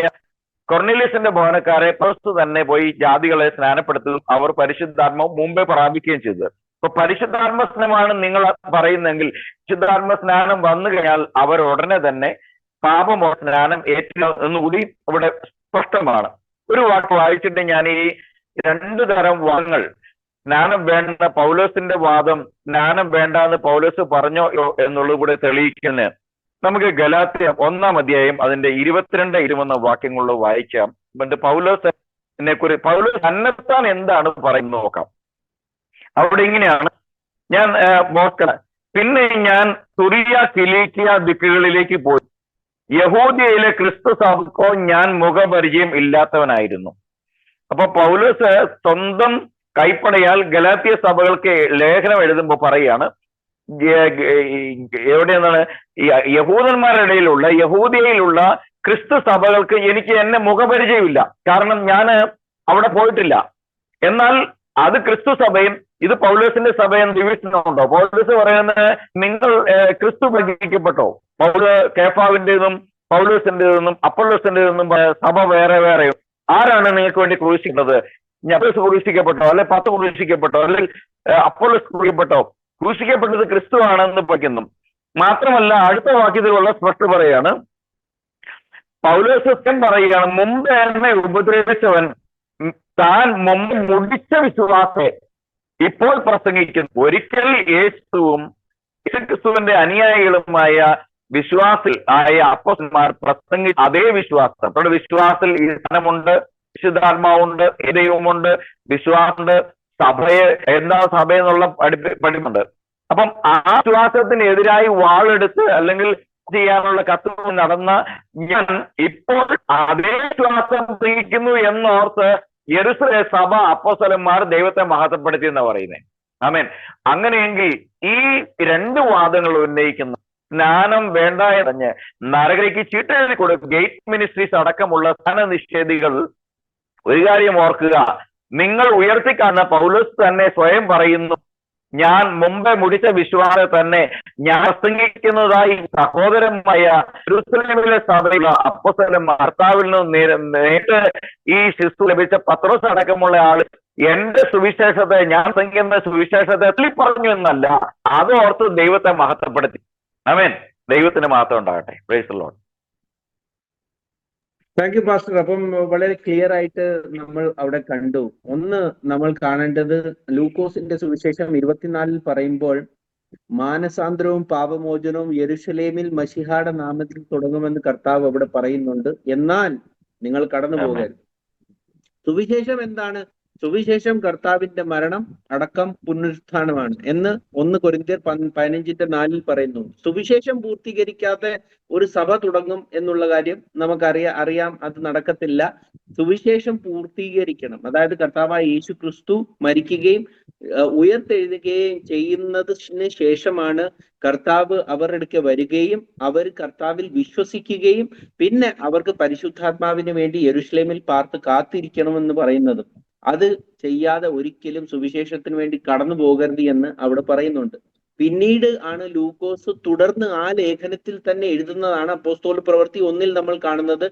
കൊർണേലിയസിന്റെ ഭവനക്കാരെ പൗലോസ് തന്നെ പോയി ജാതികളെ സ്നാനപ്പെടുത്തുകയും അവർ പരിശുദ്ധാത്മാവ് മുമ്പേ പ്രാപിക്കുകയും ചെയ്തത്. ഇപ്പൊ പരിശുദ്ധാത്മ സ്നാനമാണ് നിങ്ങൾ പറയുന്നെങ്കിൽ പരിശുദ്ധാത്മ സ്നാനം വന്നു കഴിഞ്ഞാൽ അവർ ഉടനെ തന്നെ പാപമോ സ്നാനം ഏറ്റില്ല എന്നുകൂടി ഇവിടെ സ്പഷ്ടമാണ്. ഒരു വാക്ക് വായിച്ചിട്ട് ഞാൻ ഈ രണ്ടു തരം വാദങ്ങൾ, സ്നാനം വേണ്ട പൗലോസിന്റെ വാദം സ്നാനം വേണ്ട എന്ന് പൗലോസ് പറഞ്ഞോ എന്നുള്ളത് കൂടെ തെളിയിക്കുന്ന നമുക്ക് ഗലാത്യ 1-ാം അധ്യായം അതിന്റെ 22-21 വാക്യങ്ങളിൽ വായിക്കാം. എന്നിട്ട് പൗലോസിനെ കുറിച്ച് പൗലോസ് തന്നെത്താൻ എന്താണ് പറയുന്നത് നോക്കാം. അവിടെ ഇങ്ങനെയാണ്, ഞാൻ പിന്നെ ഞാൻ തുറിയ കിലീക്കിയ ദിക്കുകളിലേക്ക് പോയി. യഹൂദിയയിലെ ക്രിസ്തു സഭക്കോ ഞാൻ മുഖപരിചയം ഇല്ലാത്തവനായിരുന്നു. അപ്പൊ പൗലോസ് സ്വന്തം കൈപ്പടയാൽ ഗലാത്യ സഭകൾക്ക് ലേഖനം എഴുതുമ്പോൾ പറയാണ്, എവിടെയെന്നാണ് യഹൂദന്മാരുടെ ഇടയിലുള്ള യഹൂദിയയിലുള്ള ക്രിസ്തു സഭകൾക്ക് എന്നെ മുഖപരിചയമില്ല, കാരണം ഞാൻ അവിടെ പോയിട്ടില്ല. എന്നാൽ അത് ക്രിസ്തു സഭയും ഇത് പൗലോസിന്റെ സഭയും ഡിവിഷനുണ്ടോ? പൗലോസ് പറയുന്നത് നിങ്ങൾ ക്രിസ്തു പ്രചരിക്കപ്പെട്ടോ? കേഫാവിന്റേതും പൗലോസിന്റേതെന്നും അപ്പൊല്ലോസിന്റേതെന്നും സഭ വേറെ വേറെ. ആരാണ് നിങ്ങൾക്ക് വേണ്ടി ക്രൂശിക്കുന്നത്? പൗലോസ് ക്രൂശിക്കപ്പെട്ടോ, അല്ലെ 10 ക്രൂശിക്കപ്പെട്ടോ, അല്ലെങ്കിൽ അപ്പൊല്ലോസ് ക്രൂശിക്കപ്പെട്ടോ? ക്രൂശിക്കപ്പെട്ടത് ക്രിസ്തു ആണെന്ന് പഠിക്കുന്നു. മാത്രമല്ല അടുത്ത വാക്യത്തിലുള്ള സ്പഷ്ട പറയാണ്, പൗലോസ് പറയുകയാണ്, മുമ്പ് എന്നെ ഉപദ്രവിച്ചവൻ താൻ മുമ്പ് മുടിച്ച വിശ്വാസത്തെ ഇപ്പോൾ പ്രസംഗിക്കുന്നു. ഒരിക്കൽ യേശുക്രിസ്തുവിന്റെ അനുയായികളുമായ വിശ്വാസിൽ ആയ അപ്പോസ്തലന്മാർ പ്രസംഗിച്ച അതേ വിശ്വാസം, അവരുടെ വിശ്വാസത്തിൽ ഈ സ്ഥാനമുണ്ട്, വിശുദ്ധാത്മാവുണ്ട്, ദൈവമുണ്ട്, വിശ്വാസമുണ്ട്, സഭയെ എന്താ സഭ എന്നുള്ള പഠിപ്പുണ്ട്. അപ്പം ആ വിശ്വാസത്തിനെതിരായി വാളെടുത്ത് അല്ലെങ്കിൽ ചെയ്യാനുള്ള കത്ത് നടന്ന ഞാൻ ഇപ്പോൾ അതേ വിശ്വാസം പ്രസംഗിക്കുന്നു എന്നോർത്ത് യെരൂശലേം സഭ അപ്പോസ്തലന്മാർ ദൈവത്തെ മഹത്വപ്പെടുത്തി എന്നാ പറയുന്നത്. ആമേൻ. അങ്ങനെയെങ്കിൽ ഈ 2 വാദങ്ങൾ ഉന്നയിക്കുന്ന സ്നാനം വേണ്ട എന്നറിഞ്ഞ് നരകയ്ക്ക് ചീട്ടെഴുതി കൊടുക്കും ഗേറ്റ് മിനിസ്ട്രീസ് അടക്കമുള്ള സ്ഥാന നിഷേധികൾ ഒരു കാര്യം ഓർക്കുക, നിങ്ങൾ ഉയർത്തിക്കാണുന്ന പൗലോസ് തന്നെ സ്വയം പറയുന്നു, ഞാൻ മുമ്പേ മുടിച്ച വിശ്വാസം തന്നെ ഞാൻ പ്രസംഗിക്കുന്നതായി സഹോദരമായ യെരൂശലേമിലെ സഭയിലെ അപ്പോസ്തലന്മാർ കർത്താവിൽ നിന്ന് നേരിട്ട് ഈ ശിശു ലഭിച്ച പത്രോസ് അടക്കമുള്ള ആള് എന്റെ സുവിശേഷത്തെ, ഞാൻ പ്രസംഗിക്കുന്ന സുവിശേഷത്തെ പറഞ്ഞു എന്നല്ല, അതോർത്ത് ദൈവത്തെ മഹത്വപ്പെടുത്തി. ആമേൻ. ദൈവത്തിന് മഹത്വം ഉണ്ടാകട്ടെ. Praise the Lord. Thank you pastor. അപ്പം വളരെ ക്ലിയർ ആയിട്ട് നമ്മൾ അവിടെ കണ്ടു. ഒന്ന് നമ്മൾ കാണേണ്ടത് ലൂക്കോസിന്റെ സുവിശേഷം 24 പറയുമ്പോൾ മാനസാന്തരവും പാപമോചനവും യെരൂശലേമിൽ മശിഹായുടെ നാമത്തിൽ തുടങ്ങുമെന്ന് കർത്താവ് അവിടെ പറയുന്നുണ്ട്. എന്നാൽ നിങ്ങൾ കടന്നു പോകരുത്. സുവിശേഷം എന്താണ്? സുവിശേഷം കർത്താവിന്റെ മരണം, അടക്കം, പുനരുത്ഥാനമാണ് എന്ന് 1 കൊരിന്ത്യർ 15:4 പറയുന്നു. സുവിശേഷം പൂർത്തീകരിക്കാതെ ഒരു സഭ തുടങ്ങും എന്നുള്ള കാര്യം നമുക്കറിയാം, അത് നടക്കത്തില്ല. സുവിശേഷം പൂർത്തീകരിക്കണം. അതായത് കർത്താവായ യേശു ക്രിസ്തു മരിക്കുകയും ഉയർത്തെഴുതുകയും ചെയ്യുന്നതിന് ശേഷമാണ് കർത്താവ് അവരുടെ അടുക്കെ വരികയും അവർ കർത്താവിൽ വിശ്വസിക്കുകയും പിന്നെ അവർക്ക് പരിശുദ്ധാത്മാവിന് വേണ്ടി യെരൂശലേമിൽ പാർത്ത് കാത്തിരിക്കണമെന്ന് പറയുന്നത്. അത് ചെയ്യാതെ ഒരിക്കലും സുവിശേഷത്തിന് വേണ്ടി കടന്നു പോകരുത് എന്ന് അവിടെ പറയുന്നുണ്ട്. പിന്നീട് ആണ് ലൂക്കോസ് തുടർന്ന് ആ ലേഖനത്തിൽ തന്നെ എഴുതുന്നതാണ്. അപ്പോസ്തല പ്രവൃത്തി 1 നമ്മൾ കാണുന്നത്,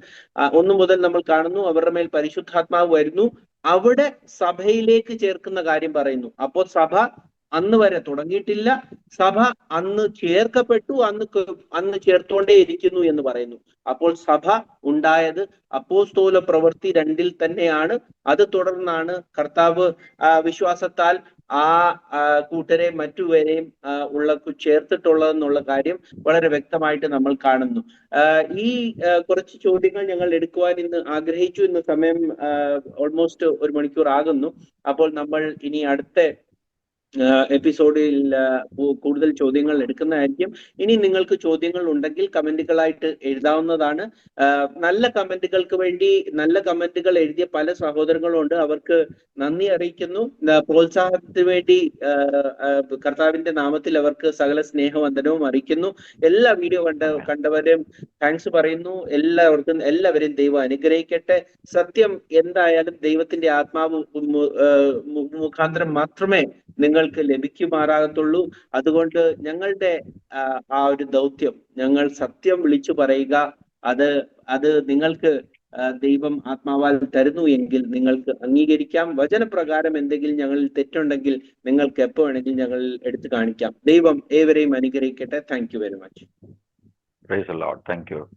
1 മുതൽ നമ്മൾ കാണുന്നു, അവരുടെ മേൽ പരിശുദ്ധാത്മാവ് വരുന്നു, അവിടെ സഭയിലേക്ക് ചേർക്കുന്ന കാര്യം പറയുന്നു. അപ്പോൾ സഭ അന്ന് വരെ തുടങ്ങിയിട്ടില്ല, സഭ അന്ന് ചേർക്കപ്പെട്ടു, അന്ന് ചേർത്തോണ്ടേ ഇരിക്കുന്നു എന്ന് പറയുന്നു. അപ്പോൾ സഭ ഉണ്ടായത് അപ്പോസ്തല പ്രവൃത്തി 2 തന്നെയാണ്. അത് തുടർന്നാണ് കർത്താവ് വിശ്വാസത്താൽ ആ കൂട്ടരെ മറ്റുവരെയും ചേർത്തിട്ടുള്ളതെന്നുള്ള കാര്യം വളരെ വ്യക്തമായിട്ട് നമ്മൾ കാണുന്നു. ഈ കുറച്ച് ചോദ്യങ്ങൾ ഞങ്ങൾ എടുക്കുവാൻ ഇന്ന് ആഗ്രഹിച്ചു. ഇന്ന് സമയം ഓൾമോസ്റ്റ് 1 മണിക്കൂർ ആകുന്നു. അപ്പോൾ നമ്മൾ ഇനി അടുത്ത എപ്പിസോഡിൽ കൂടുതൽ ചോദ്യങ്ങൾ എടുക്കുന്നതായിരിക്കും. ഇനി നിങ്ങൾക്ക് ചോദ്യങ്ങൾ ഉണ്ടെങ്കിൽ കമന്റുകളായിട്ട് എഴുതാവുന്നതാണ്. നല്ല കമന്റുകൾക്ക് വേണ്ടി നല്ല കമന്റുകൾ എഴുതിയ പല സഹോദരങ്ങളും ഉണ്ട്, അവർക്ക് നന്ദി അറിയിക്കുന്നു. പ്രോത്സാഹനത്തിന് വേണ്ടി കർത്താവിന്റെ നാമത്തിൽ അവർക്ക് സകല സ്നേഹവന്ദനവും അറിയിക്കുന്നു. എല്ലാ വീഡിയോ കണ്ടവരും താങ്ക്സ് പറയുന്നു. എല്ലാവരെയും ദൈവം അനുഗ്രഹിക്കട്ടെ. സത്യം എന്തായാലും ദൈവത്തിന്റെ ആത്മാവ് മുഖാന്തരം മാത്രമേ നിങ്ങൾക്ക് ലഭിക്കുമാറാകത്തുള്ളൂ. അതുകൊണ്ട് ഞങ്ങളുടെ ആ ഒരു ദൗത്യം, ഞങ്ങൾ സത്യം വിളിച്ചു പറയുക, അത് നിങ്ങൾക്ക് ദൈവം ആത്മാവാൽ തരുന്നു എങ്കിൽ നിങ്ങൾക്ക് അംഗീകരിക്കാം. വചനപ്രകാരം എന്തെങ്കിലും ഞങ്ങളിൽ തെറ്റുണ്ടെങ്കിൽ നിങ്ങൾക്ക് എപ്പോ വേണമെങ്കിലും ഞങ്ങൾ എടുത്തു കാണിക്കാം. ദൈവം ഏവരെയും അനുഗ്രഹിക്കട്ടെ. Thank you very much. Praise the Lord. Thank you.